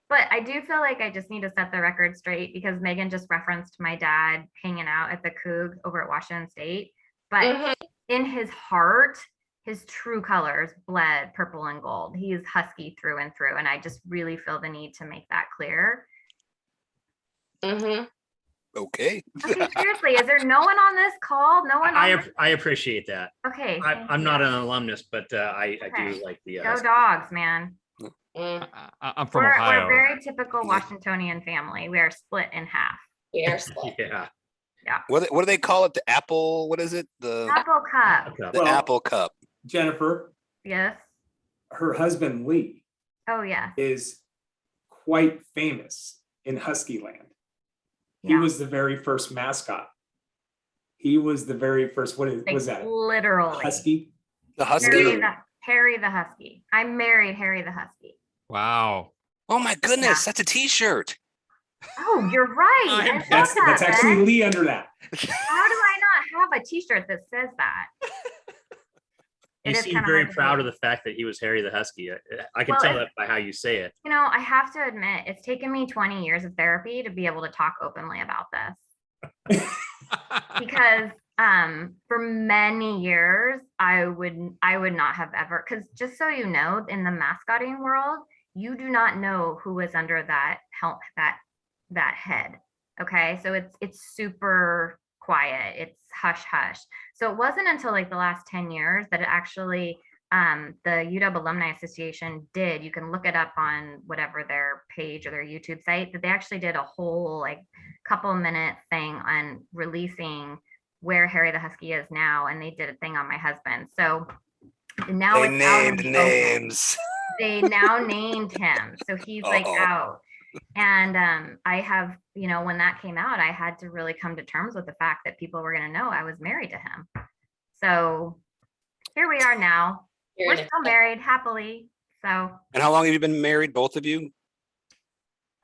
But I do feel like I just need to set the record straight, because Megan just referenced my dad hanging out at the Coug over at Washington State. But in his heart, his true colors bled purple and gold. He is Husky through and through. And I just really feel the need to make that clear. Okay. Seriously, is there no one on this call? No one. I appreciate that. Okay. I'm not an alumnus, but I do like the. Go Dogs, man. I'm from Ohio. We're a very typical Washingtonian family. We are split in half. We are split. Yeah. Yeah. What do they call it? The apple? What is it? The Apple cup. The apple cup. Jennifer. Yes. Her husband Lee. Oh yeah. Is quite famous in Husky land. He was the very first mascot. He was the very first. What was that? Literally. Husky. The Husky. Harry the Husky. I married Harry the Husky. Wow. Oh my goodness, that's a T-shirt. Oh, you're right. That's actually Lee under that. How do I not have a T-shirt that says that? You seem very proud of the fact that he was Harry the Husky. I can tell that by how you say it. You know, I have to admit, it's taken me 20 years of therapy to be able to talk openly about this. Because for many years, I would not have ever, because just so you know, in the mascotting world, you do not know who is under that help, that head. Okay, so it's super quiet. It's hush hush. So it wasn't until like the last 10 years that it actually the UW Alumni Association did. You can look it up on whatever their page or their YouTube site, that they actually did a whole like couple minute thing on releasing where Harry the Husky is now, and they did a thing on my husband. So now they named names. They now named him, so he's like out. And I have, you know, when that came out, I had to really come to terms with the fact that people were going to know I was married to him. So here we are now. We're still married happily. So. And how long have you been married, both of you?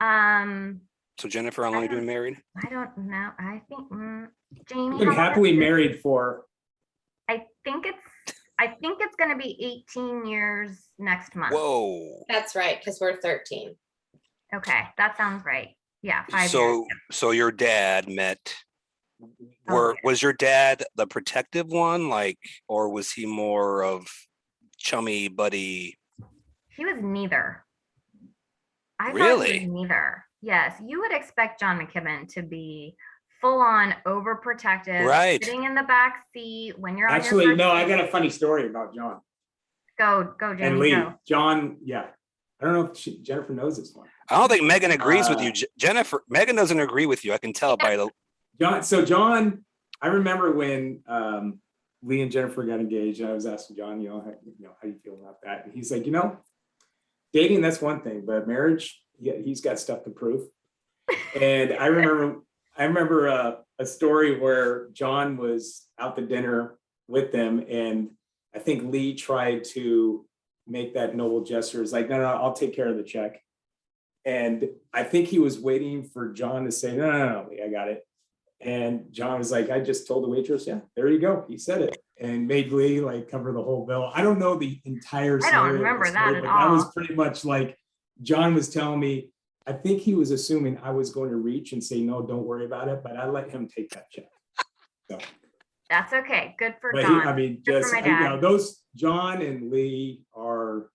So Jennifer, how long have you been married? I don't know. I think Jamie. Been happily married for. I think it's going to be 18 years next month. Whoa. That's right, because we're 13. Okay, that sounds right. Yeah, 5 years. So your dad met Was your dad the protective one, like, or was he more of chummy buddy? He was neither. I thought he Really? was neither. Yes, you would expect John McKibbin to be full on overprotective, Right. sitting in the back seat when you're on Actually, your no, I first got date. a funny story about John Go, and Jamie, Lee. go. John, yeah. I don't know if Jennifer knows this one. I don't think Megan agrees with you, Uh, Jennifer. Megan doesn't agree with you. I can tell by the. John, I remember when Lee and Jennifer got engaged, and I was asking John, how do you feel about that? And he's like, dating, that's one thing, but marriage, yeah, he's got stuff to prove. And I remember a story where John was out to dinner with them, and I think Lee tried to make that noble gesture. It's like, no, I'll take care of the check. And I think he was waiting for John to say, no, Lee, I got it. And John was like, I just told the waitress, yeah, there you go. He said it, and made Lee like cover the whole bill. I don't know the entire story. I don't remember that at but that was all. pretty much like John was telling me, I think he was assuming I was going to reach and say, no, don't worry about it. But I let him take that check. So, That's okay. Good for but John. Good just, for my dad. those John and Lee are,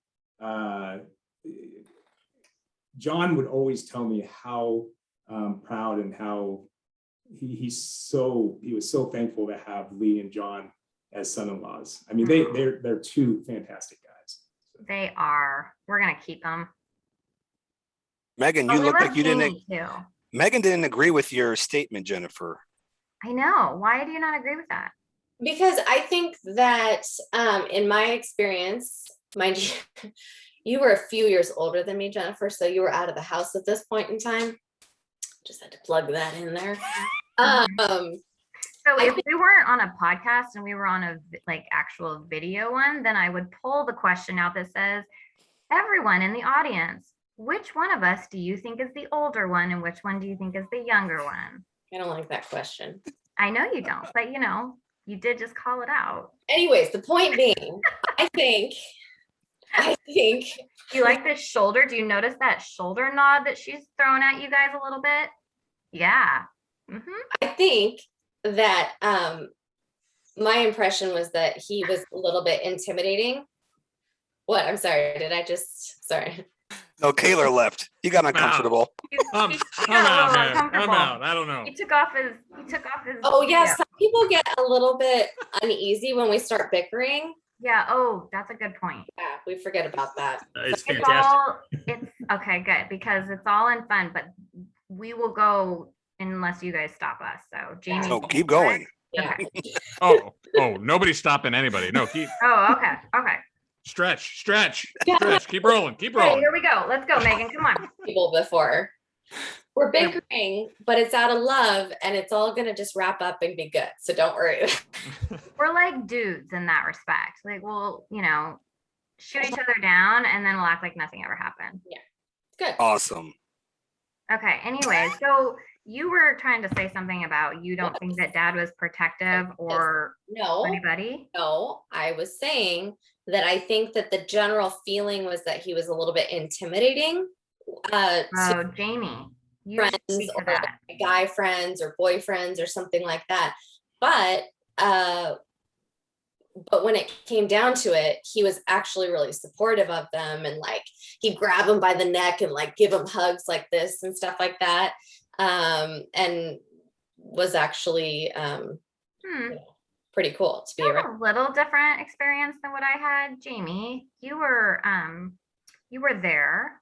John would always tell me how proud and how he was so thankful to have Lee and John as son-in-laws. I mean, they're two fantastic guys. They are. We're gonna keep them. Megan, But you we look love like you didn't. Jamie, too. Megan didn't agree with your statement, Jennifer. I know. Why do you not agree with that? Because I think that in my experience, mind you, you were a few years older than me, Jennifer, so you were out of the house at this point in time. Just had to plug that in there. So if we weren't on a podcast and we were on a actual video one, then I would pull the question out that says, everyone in the audience, which one of us do you think is the older one and which one do you think is the younger one? I don't like that question. I know you don't, but you did just call it out. Anyways, the point being, I think You like this shoulder? Do you notice that shoulder nod that she's throwing at you guys a little bit? Yeah. I think that my impression was that he was a little bit intimidating. What? I'm sorry. Sorry. No, Kaylor left. He got uncomfortable. I'm got a out, little man. I'm uncomfortable. out. I don't know. He took off his. Oh yeah, some people get a little bit uneasy when we start bickering. Yeah. Oh, that's a good point. Yeah, we forget about that. It's It's fantastic. it's okay, good, because it's all in fun, but we will go unless you guys stop us. So Jamie. So keep going. Yeah. Okay. Oh, nobody's stopping anybody. No, keep Oh, okay. stretch. Yeah. Keep rolling. Okay, here we go. Let's go, Megan. Come on. People before. We're bickering, but it's out of love and it's all gonna just wrap up and be good. So don't worry. We're like dudes in that respect. Like we'll, shoot each other down and then we'll act like nothing ever happened. Good. Awesome. Okay. Anyway, so you were trying to say something about you don't think that dad was protective or No, anybody. no, I was saying that I think that the general feeling was that he was a little bit intimidating to Oh, Jamie, you friends speak to or that. guy friends or boyfriends or something like that. But when it came down to it, he was actually really supportive of them, and he'd grab them by the neck and give them hugs like this and stuff like that. And was actually pretty cool to be That's around. a little different experience than what I had. Jamie, you were there.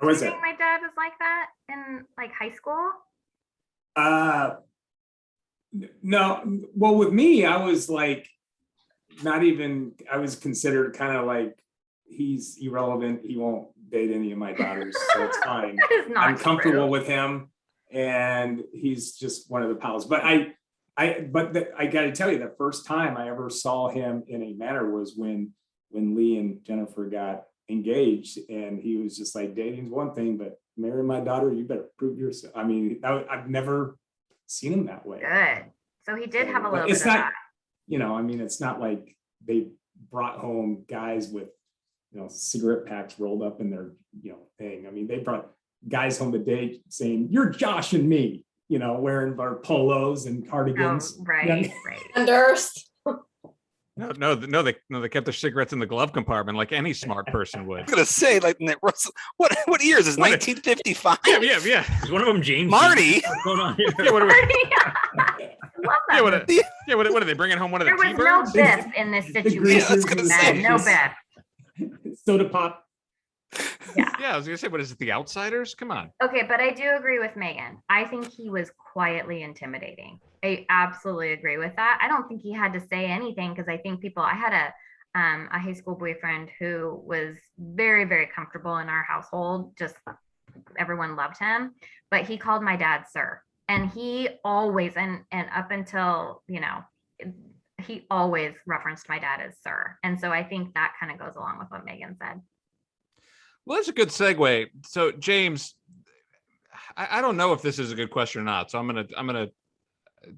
How Do was you it? think my dad was like that in high school? No, well, with me, I was I was considered kind of he's irrelevant. He won't date any of my daughters, so it's fine. That is not I'm comfortable true. with him, and he's just one of the pals. But I got to tell you, the first time I ever saw him in a manner was when Lee and Jennifer got engaged, and he was just like, dating's one thing, but marry my daughter, you better prove yourself. I mean, I've never seen him that way. Good. So he did have a little It's bit of not, that. I mean, it's not like they brought home guys with, cigarette packs rolled up in their, thing. I mean, they brought guys home to date saying, you're Josh and me. wearing our polos and cardigans. Oh, right. Unders. No, they kept their cigarettes in the glove compartment like any smart person would. I'm gonna say, like, what years is What- 1955? Yeah. Is one of them James? Marty. What's going on here? Yeah, what are we? Love that. Yeah, movie. what are they bringing home? One of the There was no T-birds? Biff in this situation. greasers I was gonna say. No Biff. Soda pop. Yeah. Yeah, I was gonna say, what is it? The Outsiders? Come on. Okay, but I do agree with Megan. I think he was quietly intimidating. I absolutely agree with that. I don't think he had to say anything because I think I had a high school boyfriend who was very, very comfortable in our household. Just everyone loved him, but he called my dad sir. And he always, and up until, he always referenced my dad as sir. And so I think that kind of goes along with what Megan said. Well, that's a good segue. So, James, I don't know if this is a good question or not. So I'm gonna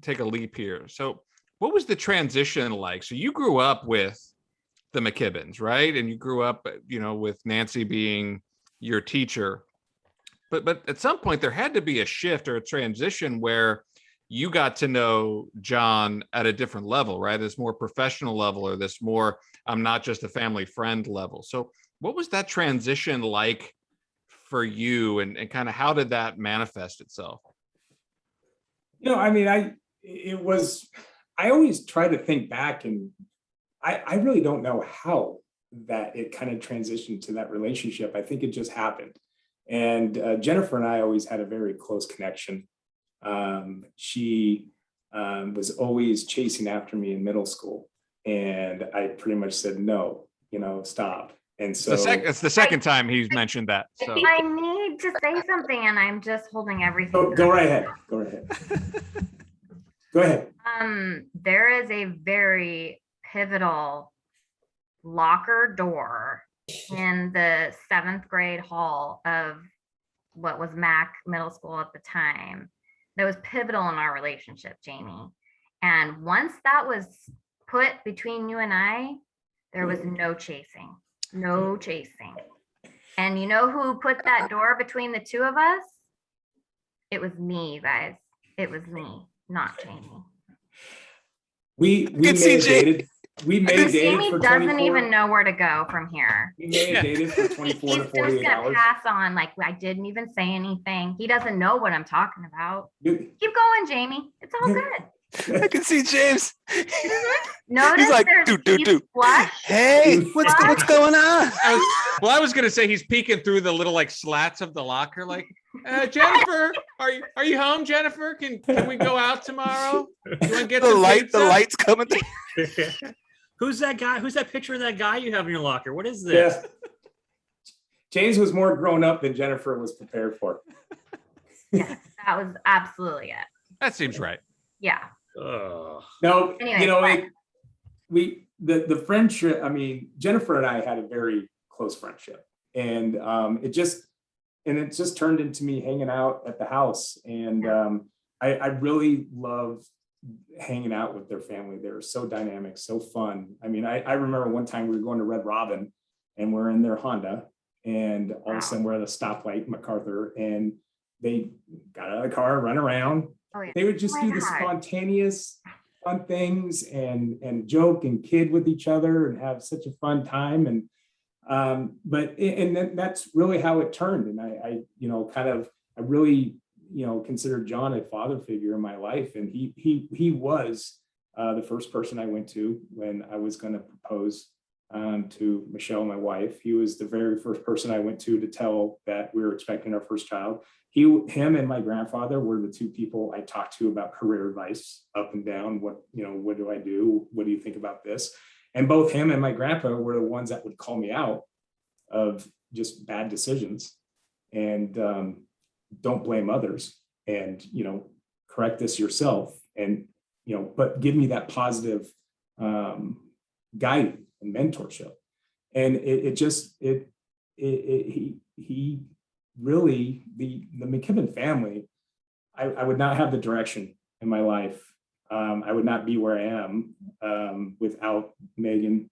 take a leap here. So, what was the transition like? So you grew up with the McKibbins, right? And you grew up, with Nancy being your teacher. But at some point there had to be a shift or a transition where you got to know John at a different level, right? This more professional level, or this more, I'm not just a family friend level. So what was that transition like for you, and kind of how did that manifest itself? I always try to think back, and I really don't know how that it kind of transitioned to that relationship. I think it just happened. And Jennifer and I always had a very close connection. She was always chasing after me in middle school, and I pretty much said, no, stop. And so It's the second time he's mentioned that. So I need to say something and I'm just holding everything. go right ahead. Go ahead. There is a very pivotal locker door in the 7th grade hall of what was Mac Middle School at the time that was pivotal in our relationship, Jamie. And once that was put between you and I, there was no chasing. And you know who put that door between the two of us? It was me, guys. It was me, not Jamie. We may have dated. We may have dated Jamie for doesn't 24. even know where to go from here. We may have dated for 24 He's to just 48 gonna hours. pass on like I didn't even say anything. He doesn't know what I'm talking about. You- Keep going, Jamie. It's all good. I can see James. Notice He's like, there's do. deep flush. Hey, what's going on? I was gonna say he's peeking through the little like slats of the locker, like, Jennifer, are you home, Jennifer? Can we go out tomorrow? You want to get The some lights pizza? coming through. Who's that guy? Who's that picture of that guy you have in your locker? What is this? Yeah. James was more grown up than Jennifer was prepared for. Yes, that was absolutely it. That seems right. Yeah. Oh, No, Anyway, the friendship. I mean, Jennifer and I had a very close friendship, and it just turned into me hanging out at the house, and I really love hanging out with their family. They were so dynamic, so fun. I mean, I remember one time we were going to Red Robin, and we're in their Honda, and all of a sudden we're at a stoplight, MacArthur, and they got out of the car, run around. Oh, yeah. They would just do the spontaneous fun things and joke and kid with each other and have such a fun time. And then that's really how it turned. And I really consider John a father figure in my life. And he was the first person I went to when I was going to propose to Michelle, my wife. He was the very first person I went to tell that we were expecting our first child. Him and my grandfather were the two people I talked to about career advice up and down. What do I do? What do you think about this? And both him and my grandpa were the ones that would call me out of just bad decisions and don't blame others and, correct this yourself. And, but give me that positive guidance and mentorship. And he really, the McKibbin family, I would not have the direction in my life. I would not be where I am without Megan,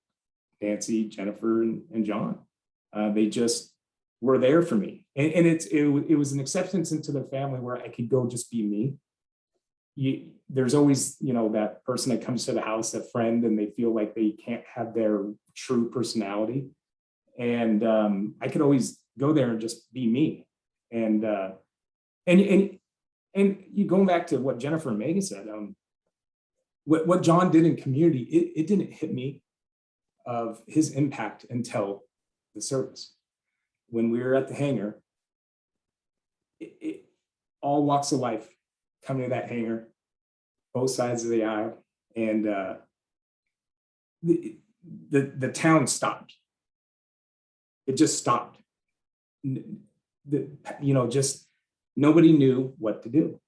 Nancy, Jennifer, and John. They just were there for me. And it was an acceptance into the family where I could go just be me there's always, that person that comes to the house, a friend, and they feel like they can't have their true personality. And I could always go there and just be me. And you going back to what Jennifer and Megan said, what John did in community, it didn't hit me of his impact until the service. When we were at the hangar, all walks of life coming to that hangar, both sides of the aisle, and the town stopped. It just stopped. Just nobody knew what to do,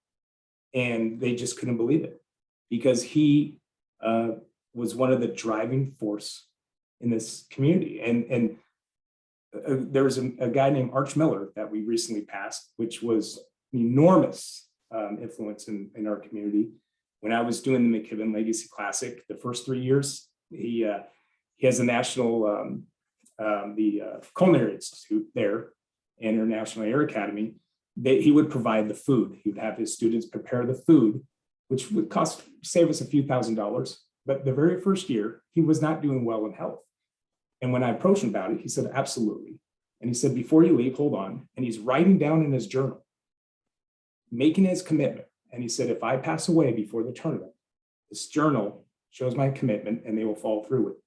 and they just couldn't believe it, because he was one of the driving force in this community. And there was a guy named Arch Miller that we recently passed, which was an enormous influence in our community. When I was doing the McKibbin Legacy Classic, the first 3 years, he has a national, the Culinary Institute there, International Air Academy. He would provide the food. He would have his students prepare the food, which would save us a few $1,000s. But the very first year, he was not doing well in health. And when I approached him about it, he said, absolutely. And he said, before you leave, hold on. And he's writing down in his journal, making his commitment. And he said, if I pass away before the tournament, this journal shows my commitment and they will follow through with it.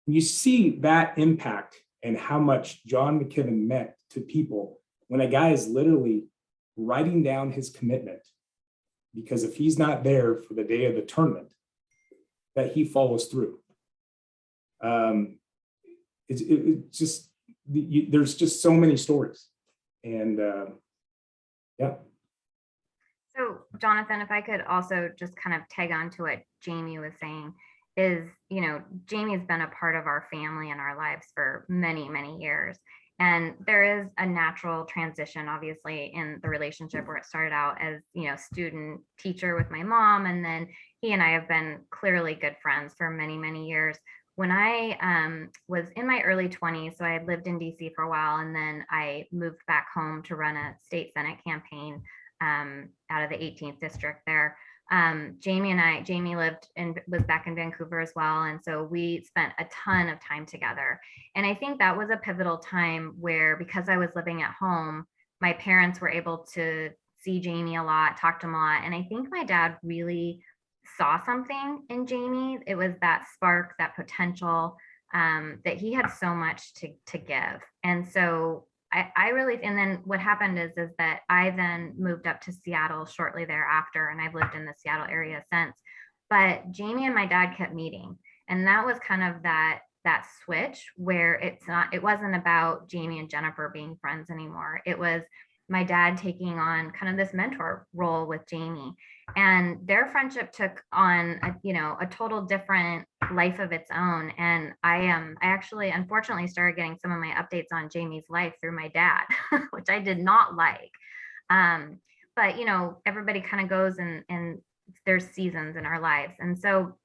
You see that impact and how much John McKibbin meant to people when a guy is literally writing down his commitment, because if he's not there for the day of the tournament, that he follows through. It's just, there's just so many stories. And yeah. So Jonathan, if I could also just kind of tag on to what Jamie was saying, is, Jamie's been a part of our family and our lives for many, many years. And there is a natural transition, obviously, in the relationship where it started out as, student teacher with my mom. And then he and I have been clearly good friends for many, many years. When I was in my early 20s, so I had lived in DC for a while, and then I moved back home to run a state Senate campaign out of the 18th district there. Jamie was back in Vancouver as well. And so we spent a ton of time together. And I think that was a pivotal time where, because I was living at home, my parents were able to see Jamie a lot, talk to him a lot. And I think my dad really saw something in Jamie. It was that spark, that potential, that he had so much to give. And so I really, and then what happened is that I then moved up to Seattle shortly thereafter, and I've lived in the Seattle area since. But Jamie and my dad kept meeting, and that was kind of that switch where it wasn't about Jamie and Jennifer being friends anymore. It was my dad taking on kind of this mentor role with Jamie, and their friendship took on a total different life of its own. And I actually unfortunately started getting some of my updates on Jamie's life through my dad, which I did not like. But everybody kind of goes and there's seasons in our lives. And so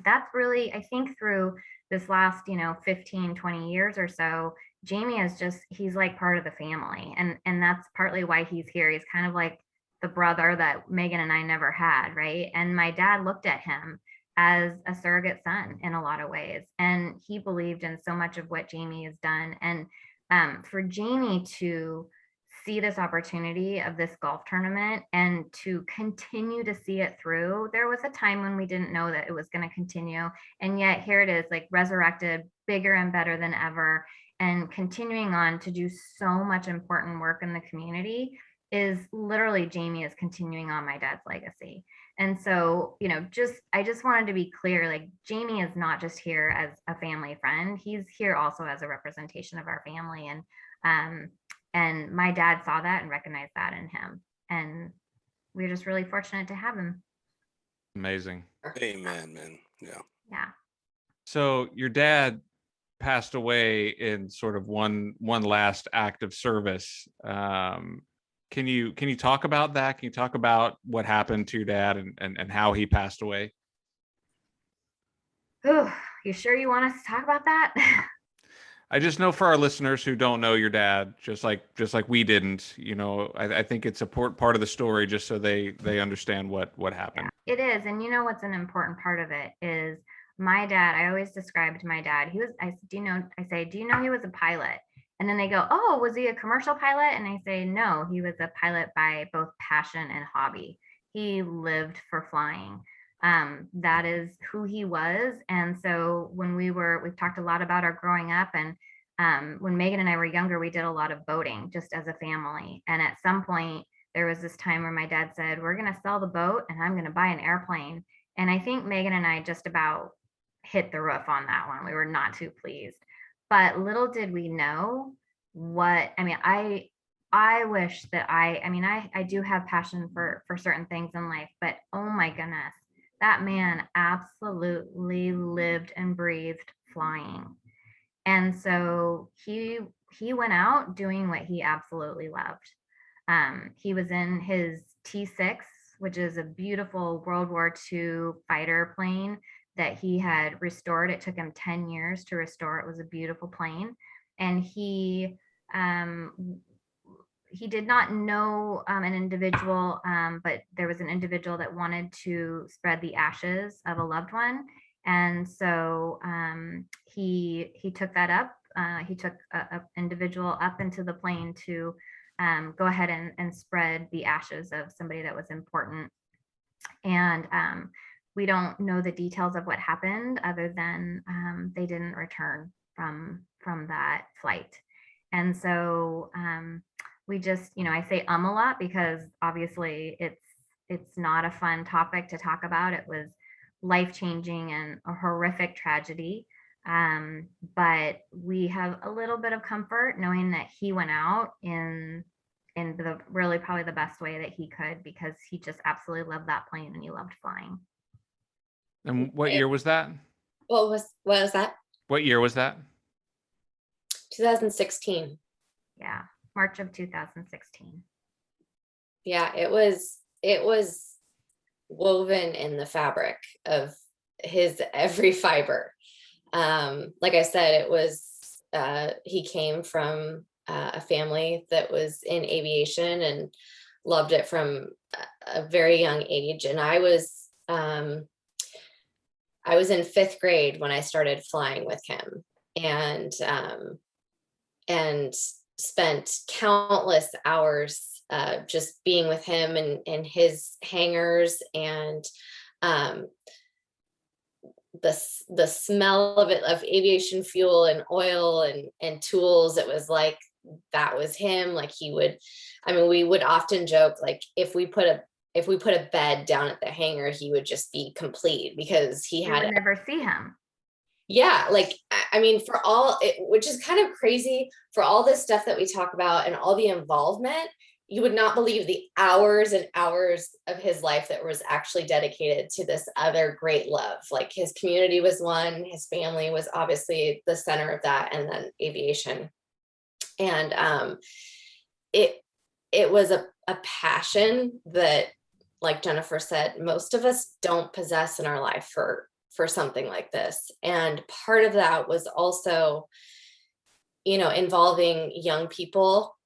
that's really, I think, through this last 15, 20 years or so, Jamie he's like part of the family. And that's partly why he's here. He's kind of like the brother that Megan and I never had, right? And my dad looked at him as a surrogate son in a lot of ways. And he believed in so much of what Jamie has done. And for Jamie to see this opportunity of this golf tournament and to continue to see it through, there was a time when we didn't know that it was going to continue. And yet here it is, like resurrected, bigger and better than ever, and continuing on to do so much important work in the community. Is literally Jamie is continuing on my dad's legacy. And so, I just wanted to be clear, like Jamie is not just here as a family friend, he's here also as a representation of our family. And my dad saw that and recognized that in him. And we're just really fortunate to have him. Amazing. Amen, man. Yeah. Yeah. So your dad passed away in sort of one last act of service. Can you talk about that? Can you talk about what happened to your dad and how he passed away? Oh, you sure you want us to talk about that? I just know for our listeners who don't know your dad, just like we didn't, I think it's a part of the story just so they understand what happened. Yeah, it is. And you know what's an important part of it is my dad. I always described my dad. I say, do you know he was a pilot? And then they go, oh, was he a commercial pilot? And I say, no, he was a pilot by both passion and hobby. He lived for flying. That is who he was. And so when we've talked a lot about our growing up, and when Megan and I were younger, we did a lot of boating just as a family. And at some point, there was this time where my dad said, we're going to sell the boat and I'm going to buy an airplane. And I think Megan and I just about hit the roof on that one. We were not too pleased. But little did we know I wish that I do have passion for certain things in life, but oh my goodness, that man absolutely lived and breathed flying. And so he went out doing what he absolutely loved. He was in his T6, which is a beautiful World War II fighter plane that he had restored. It took him 10 years to restore. It was a beautiful plane. And he did not know an individual, but there was an individual that wanted to spread the ashes of a loved one. And so he took that up. He took an individual up into the plane to go ahead and spread the ashes of somebody that was important. And we don't know the details of what happened other than they didn't return from that flight. And so we just, I say a lot because obviously it's not a fun topic to talk about. It was life-changing and a horrific tragedy. But we have a little bit of comfort knowing that he went out in the really probably the best way that he could, because he just absolutely loved that plane and he loved flying. And what year was that? What was that? What year was that? 2016. Yeah, March of 2016. Yeah, it was woven in the fabric of his every fiber. Like I said, it was he came from a family that was in aviation and loved it from a very young age. And I was in 5th grade when I started flying with him, and spent countless hours just being with him and his hangars, and the smell of it, of aviation fuel and oil and tools. It was like that was him. Like we would often joke, like if we put a bed down at the hangar, he would just be complete because he had would never see him. Yeah, like for all it, which is kind of crazy, for all this stuff that we talk about and all the involvement, you would not believe the hours and hours of his life that was actually dedicated to this other great love. Like his community was one, his family was obviously the center of that, and then aviation. And it was a passion that, like Jennifer said, most of us don't possess in our life for something like this. And part of that was also, involving young people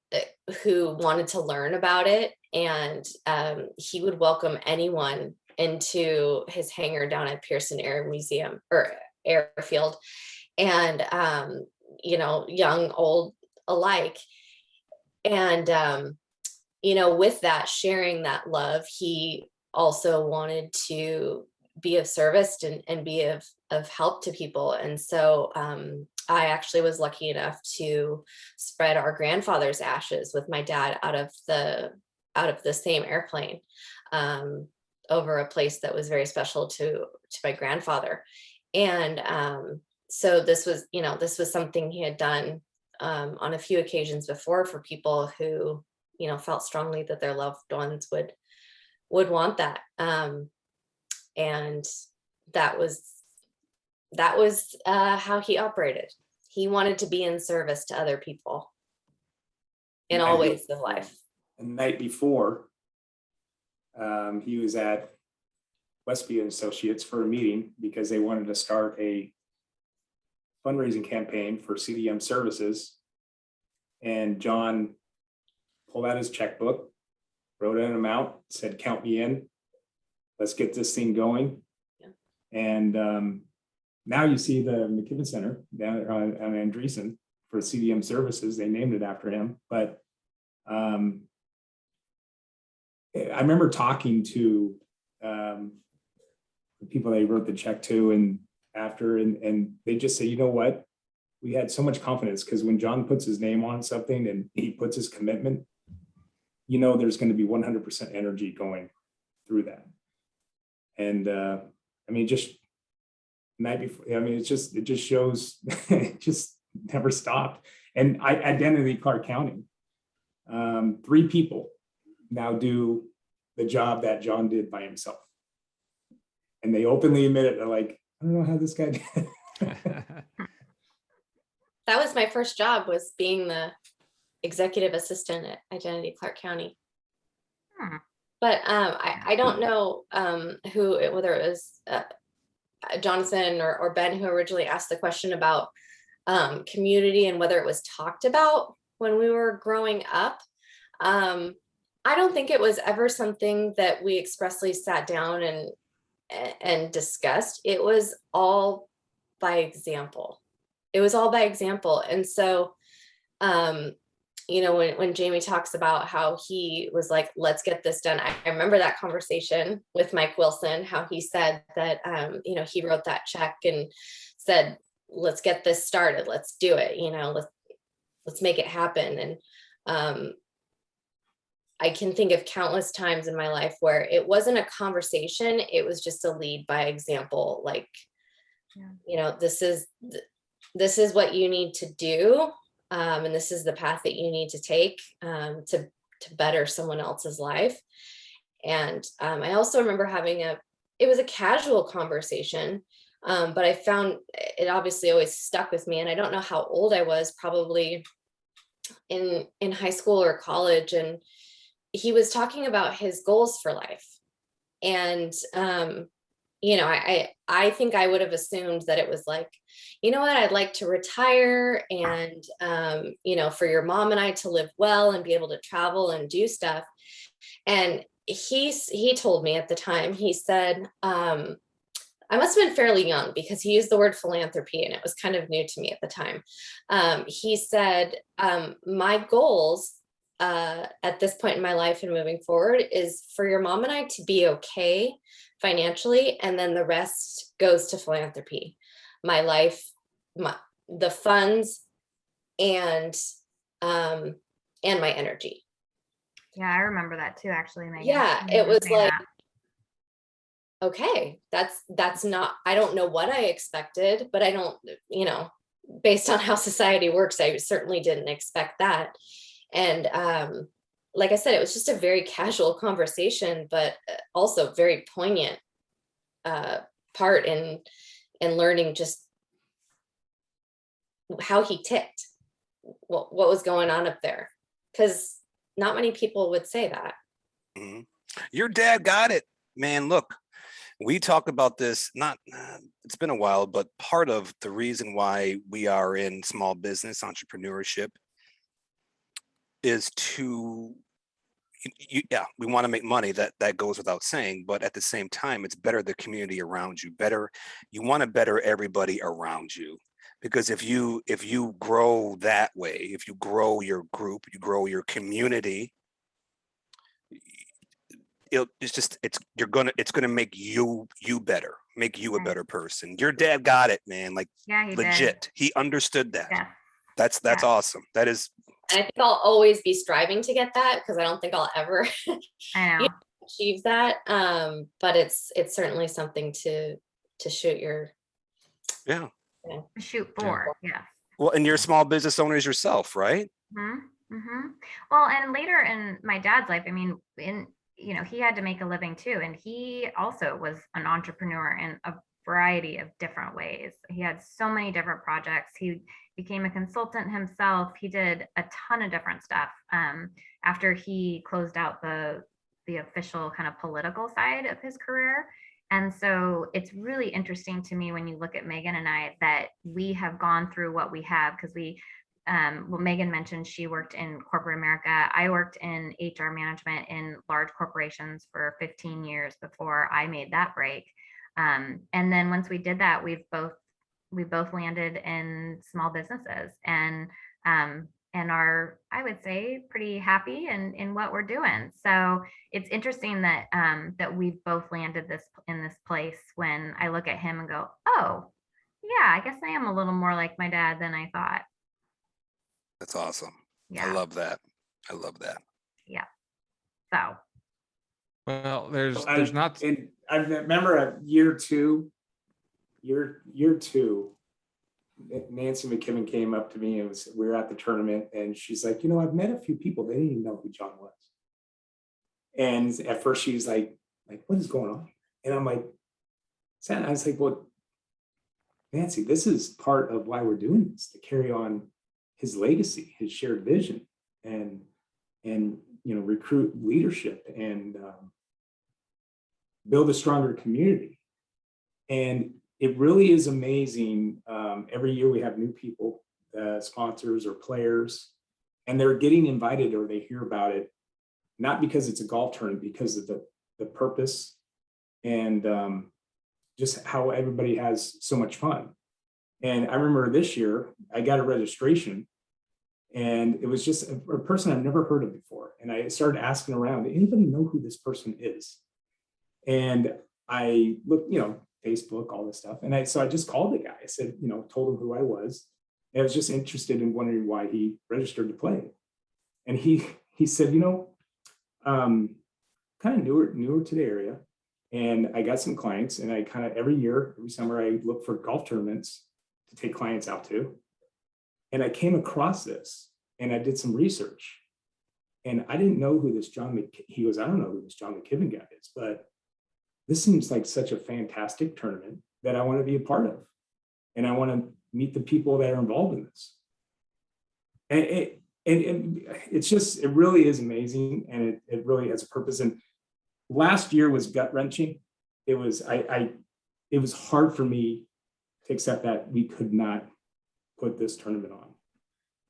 who wanted to learn about it. And he would welcome anyone into his hangar down at Pearson Air Museum or Airfield, and young, old alike. And with that, sharing that love, he also wanted to be of service and be of help to people. And so I actually was lucky enough to spread our grandfather's ashes with my dad out of the same airplane over a place that was very special to my grandfather. And so this was something he had done on a few occasions before for people who felt strongly that their loved ones would want that. And that was how he operated. He wanted to be in service to other people in all ways of life. The night before, he was at Westby and Associates for a meeting because they wanted to start a fundraising campaign for CDM services. And John pulled out his checkbook, wrote an amount, said, count me in. Let's get this thing going. Yeah. And now you see the McKibbin Center down on Andreessen for CDM services. They named it after him. But I remember talking to the people they wrote the check to and after, and they just say, you know what? We had so much confidence because when John puts his name on something and he puts his commitment, you know, there's going to be 100% energy going through that. And I mean, just night before, I mean, it just shows it just never stopped. And Identity Clark County, 3 people now do the job that John did by himself. And they openly admit it. They're like, I don't know how this guy did it. That was my first job, was being the executive assistant at Identity Clark County. But I don't know whether it was Jonathan or Ben who originally asked the question about community and whether it was talked about when we were growing up. I don't think it was ever something that we expressly sat down and discussed. It was all by example. And so, you know, when Jamie talks about how he was like, let's get this done. I remember that conversation with Mike Wilson, how he said that, you know, he wrote that check and said, let's get this started. Let's do it. You know, let's make it happen. And I can think of countless times in my life where it wasn't a conversation. It was just a lead by example. Like, you know, this is what you need to do. And this is the path that you need to take to better someone else's life. And I also remember having it was a casual conversation, but I found it obviously always stuck with me. And I don't know how old I was, probably in high school or college. And he was talking about his goals for life. And, you know, I think I would have assumed that it was like, you know what, I'd like to retire and, you know, for your mom and I to live well and be able to travel and do stuff. And he told me at the time, he said, I must have been fairly young because he used the word philanthropy and it was kind of new to me at the time. He said, my goals at this point in my life and moving forward is for your mom and I to be okay financially, and then the rest goes to philanthropy. My life, the funds, and my energy. Yeah, I remember that too, actually, Megan. Yeah, it was like, okay, that's not, I don't know what I expected, but I don't, you know, based on how society works, I certainly didn't expect that. And like I said, it was just a very casual conversation, but also very poignant part in learning just how he ticked, what was going on up there, because not many people would say that. Mm-hmm. Your dad got it, man. Look, we talk about this, not, it's been a while, but part of the reason why we are in small business entrepreneurship is to, yeah, we want to make money, that goes without saying, but at the same time, it's better the community around you, you want to better everybody around you. Because if you grow that way, if you grow your group, you grow your community, it's gonna make you better, make you a better person. Your dad got it, man. Like, yeah, he legit, did. he understood that. Yeah. That's awesome. That is. And I think I'll always be striving to get that, because I don't think I'll ever I know. achieve that. But it's certainly something to shoot your Shoot for. Yeah. Well, and you're small business owners yourself, right? Mm-hmm. Mm-hmm. Well, and later in my dad's life, I mean, you know, he had to make a living too, and he also was an entrepreneur in a variety of different ways. He had so many different projects. He became a consultant himself. He did a ton of different stuff after he closed out the official kind of political side of his career. And so it's really interesting to me when you look at Megan and I that we have gone through what we have, because well, Megan mentioned she worked in corporate America. I worked in HR management in large corporations for 15 years before I made that break. And then once we did that, we both landed in small businesses and are, I would say, pretty happy in what we're doing. So it's interesting that that we've both landed in this place when I look at him and go, oh, yeah, I guess I am a little more like my dad than I thought. That's awesome. Yeah. I love that. I love that. Yeah. So. Well, there's not. And I remember at year two, Nancy McKibbin came up to me and we were at the tournament, and she's like, I've met a few people. They didn't even know who John was. And at first she was like, what is going on? And I'm like, I was like, well, Nancy, this is part of why we're doing this, to carry on his legacy, his shared vision, and recruit leadership and build a stronger community. And it really is amazing. Every year we have new people, sponsors or players, and they're getting invited or they hear about it, not because it's a golf tournament, because of the purpose and just how everybody has so much fun. And I remember this year, I got a registration, and it was just a person I've never heard of before. And I started asking around, did anybody know who this person is? And I looked, Facebook, all this stuff. And so I just called the guy. I said, told him who I was. And I was just interested in wondering why he registered to play. And he said, kind of newer to the area. And I got some clients, and I kind of every summer, I look for golf tournaments to take clients out to. And I came across this, and I did some research. And I didn't know who this he goes, I don't know who this John McKibbin guy is, but this seems like such a fantastic tournament that I want to be a part of. And I want to meet the people that are involved in this. And it really is amazing. And it really has a purpose. And last year was gut wrenching. It was hard for me to accept that we could not put this tournament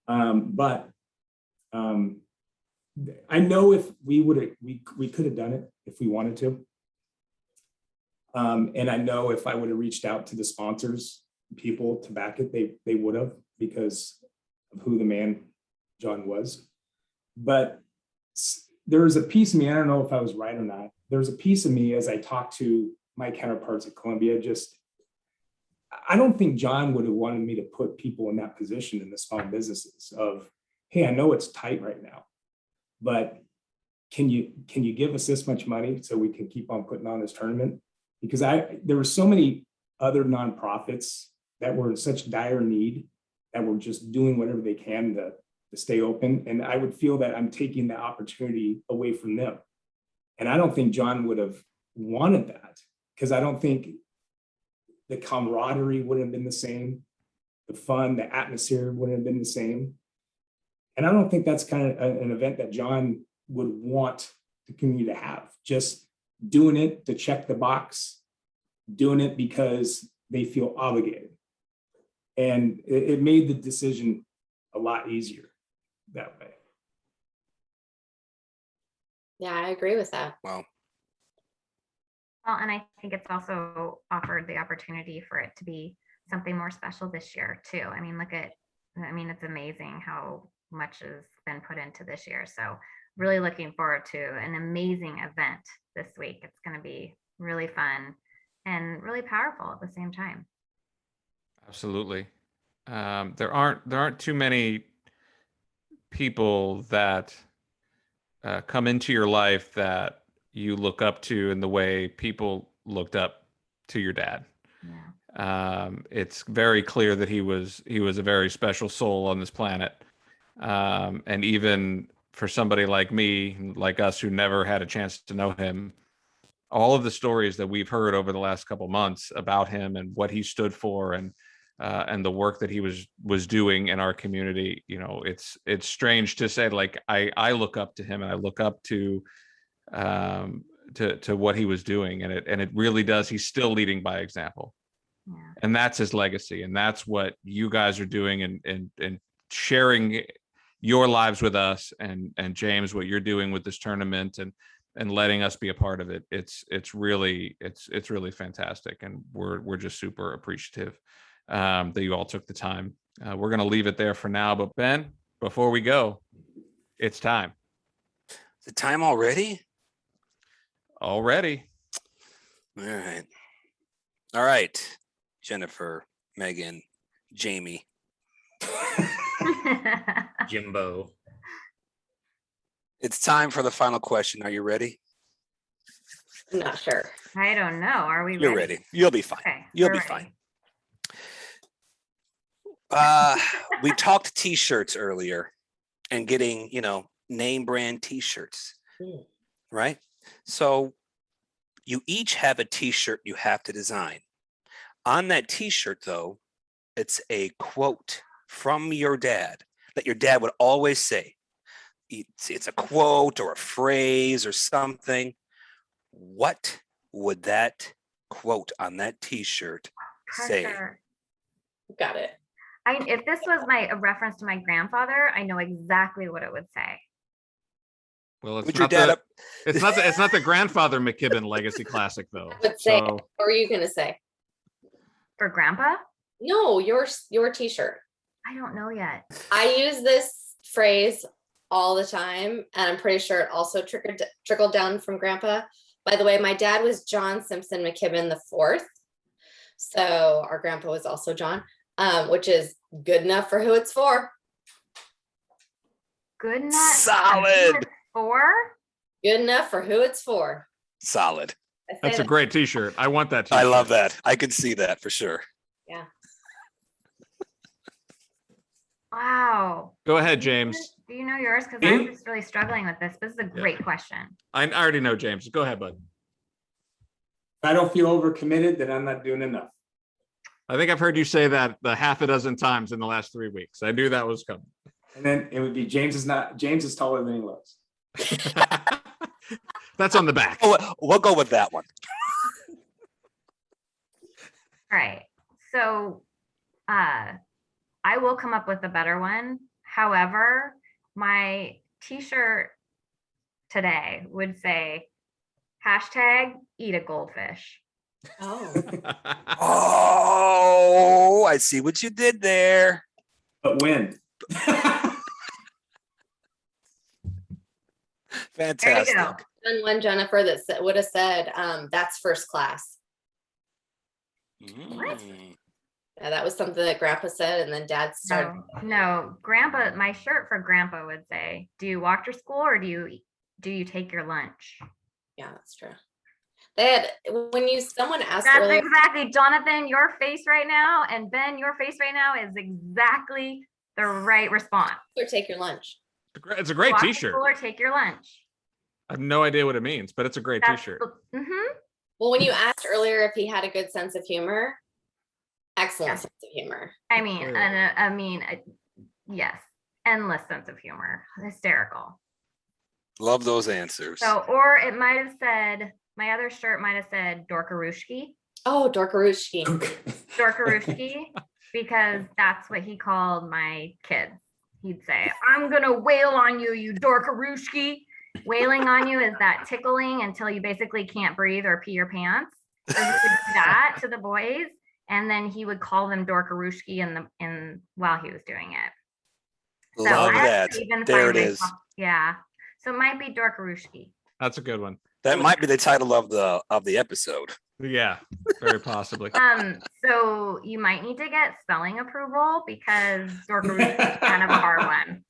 on. But I know if we could have done it if we wanted to. And I know if I would have reached out to the sponsors, people to back it, they would have, because of who the man John was. But there was a piece of me, I don't know if I was right or not, there was a piece of me as I talked to my counterparts at Columbia, I don't think John would have wanted me to put people in that position in the small businesses of, hey, I know it's tight right now, but can you give us this much money so we can keep on putting on this tournament? Because there were so many other nonprofits that were in such dire need that were just doing whatever they can to stay open. And I would feel that I'm taking the opportunity away from them. And I don't think John would have wanted that, because I don't think the camaraderie wouldn't have been the same. The fun, the atmosphere wouldn't have been the same. And I don't think that's kind of an event that John would want the community to have. Just doing it to check the box, doing it because they feel obligated. And it made the decision a lot easier that way. Yeah, I agree with that. Wow. Well, and I think it's also offered the opportunity for it to be something more special this year too. I mean, it's amazing how much has been put into this year. So really looking forward to an amazing event this week. It's going to be really fun and really powerful at the same time. Absolutely. There aren't too many people that come into your life that you look up to in the way people looked up to your dad. Yeah. It's very clear that he was a very special soul on this planet. And even for somebody like me, like us, who never had a chance to know him, all of the stories that we've heard over the last couple months about him and what he stood for and the work that he was doing in our community, it's strange to say, like, I look up to him, and I look up to to what he was doing, and it really does. He's still leading by example, and that's his legacy, and that's what you guys are doing, and sharing your lives with us, and James, what you're doing with this tournament, and letting us be a part of it. It's really fantastic, and we're just super appreciative that you all took the time. We're going to leave it there for now, but Ben, before we go, it's time. The time already? Already. All right. Jennifer, Megan, Jamie. Jimbo. It's time for the final question. Are you ready? I'm not sure. I don't know. Are we You're ready. You'll be fine. Okay, You'll we're be ready. fine. We talked t-shirts earlier and getting, name brand t-shirts, right? So you each have a t-shirt you have to design. On that t-shirt, though, it's a quote from your dad that your dad would always say. It's a quote or a phrase or something. What would that quote on that t-shirt say? Pressure. Got it. If this was a reference to my grandfather, I know exactly what it would say. Well, Would your dad it's not the grandfather McKibbin legacy classic though. I would say, So, what were you gonna say? For grandpa? No, your t-shirt. I don't know yet. I use this phrase all the time, and I'm pretty sure it also trickled down from grandpa. By the way, my dad was John Simpson McKibbin the fourth. So our grandpa was also John, which is good enough for who it's for. Good enough. Solid. For? Good enough for who it's for. Solid. I say that's a that. great t-shirt. I want that t-shirt. I love that. I can see that for sure. Yeah. Wow. Go ahead, James. Do you know yours? Because I'm just really struggling with this. This is a great question. I already know James. Go ahead, bud. If I don't feel overcommitted, then I'm not doing enough. I think I've heard you say that the half a dozen times in the last 3 weeks. I knew that was coming. And then it would be James is taller than he looks. That's on the back. Oh, we'll go with that one. All right. So I will come up with a better one. However, my t-shirt today would say #eat a goldfish. Oh, Oh, I see what you did there. But when? Fantastic. go. and one Jennifer that would have said, "That's first class." What? Yeah, that was something that Grandpa said, and then Dad started. No, Grandpa, my shirt for Grandpa would say, do you walk to school or do you take your lunch? Yeah, that's true. They had someone asked That's earlier. exactly, Jonathan, your face right now, and Ben, your face right now is exactly the right response. Or take your lunch. It's a great Walk to t-shirt. school or take your lunch. I have no idea what it means, but it's a great t-shirt. Mm-hmm. Well, when you asked earlier if he had a good sense of humor, excellent sense of humor. Yes, endless sense of humor, hysterical. Love those answers. So, or it might have said, my other shirt might have said Dorkarushki. Oh, Dorkarushki. Dorkarushki, because that's what he called my kids. He'd say, I'm gonna wail on you, you Dorkarushki. Wailing on you is that tickling until you basically can't breathe or pee your pants. So he would do that to the boys, and then he would call them Dorkarushki in while he was doing it. So Love I that. even There find it is. Yeah. So it might be Dorkarushki. That's a good one. That might be the title of the episode. Yeah, very possibly. So you might need to get spelling approval because Dorkarushki is kind of a hard one.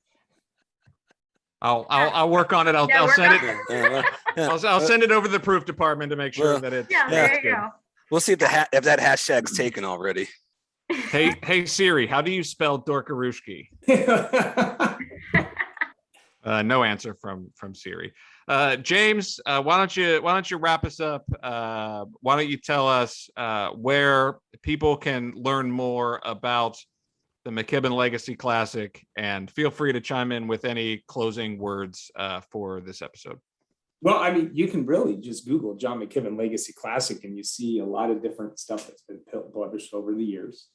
I'll work on it. I'll work send on it. I'll send it over to the proof department to make sure that it's. Yeah, that's there you good. go. We'll see if if that hashtag's taken already. Hey Siri, how do you spell Dorkarushki? No answer from Siri. James, why don't you wrap us up? Why don't you tell us where people can learn more about the McKibbin Legacy Classic, and feel free to chime in with any closing words for this episode. Well, I mean, you can really just Google John McKibbin Legacy Classic and you see a lot of different stuff that's been published over the years.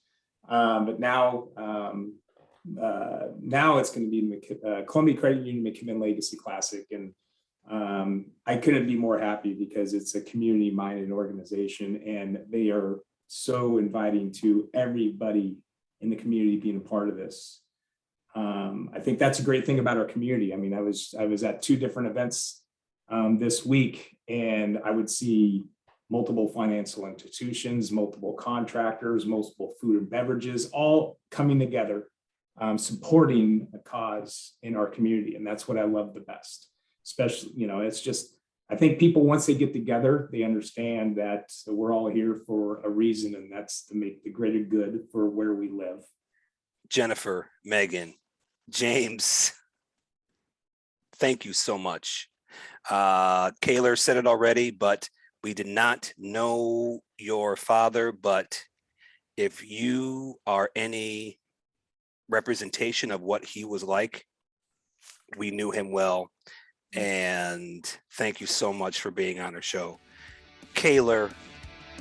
But now it's going to be Columbia Credit Union McKibbin Legacy Classic. And I couldn't be more happy because it's a community-minded organization and they are so inviting to everybody in the community being a part of this. I think that's a great thing about our community. I mean, I was at 2 different events this week, and I would see multiple financial institutions, multiple contractors, multiple food and beverages, all coming together, supporting a cause in our community. And that's what I love the best. Especially, it's just, I think people, once they get together, they understand that we're all here for a reason, and that's to make the greater good for where we live. Jennifer, Megan, James, thank you so much. Kaylor said it already, but we did not know your father, but if you are any representation of what he was like, we knew him well. And thank you so much for being on our show. Kaylor,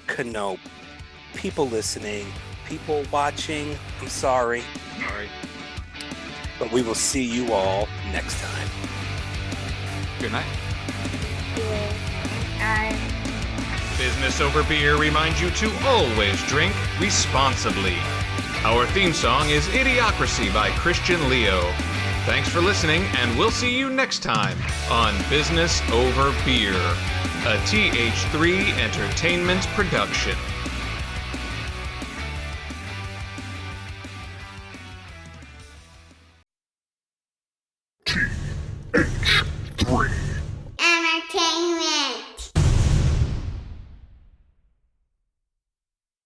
Canope, people listening, people watching, I'm sorry. But we will see you all next time. Good night. Guys. Business Over Beer reminds you to always drink responsibly. Our theme song is Idiocracy by Christian Leo. Thanks for listening, and we'll see you next time on Business Over Beer, a TH3 Entertainment production.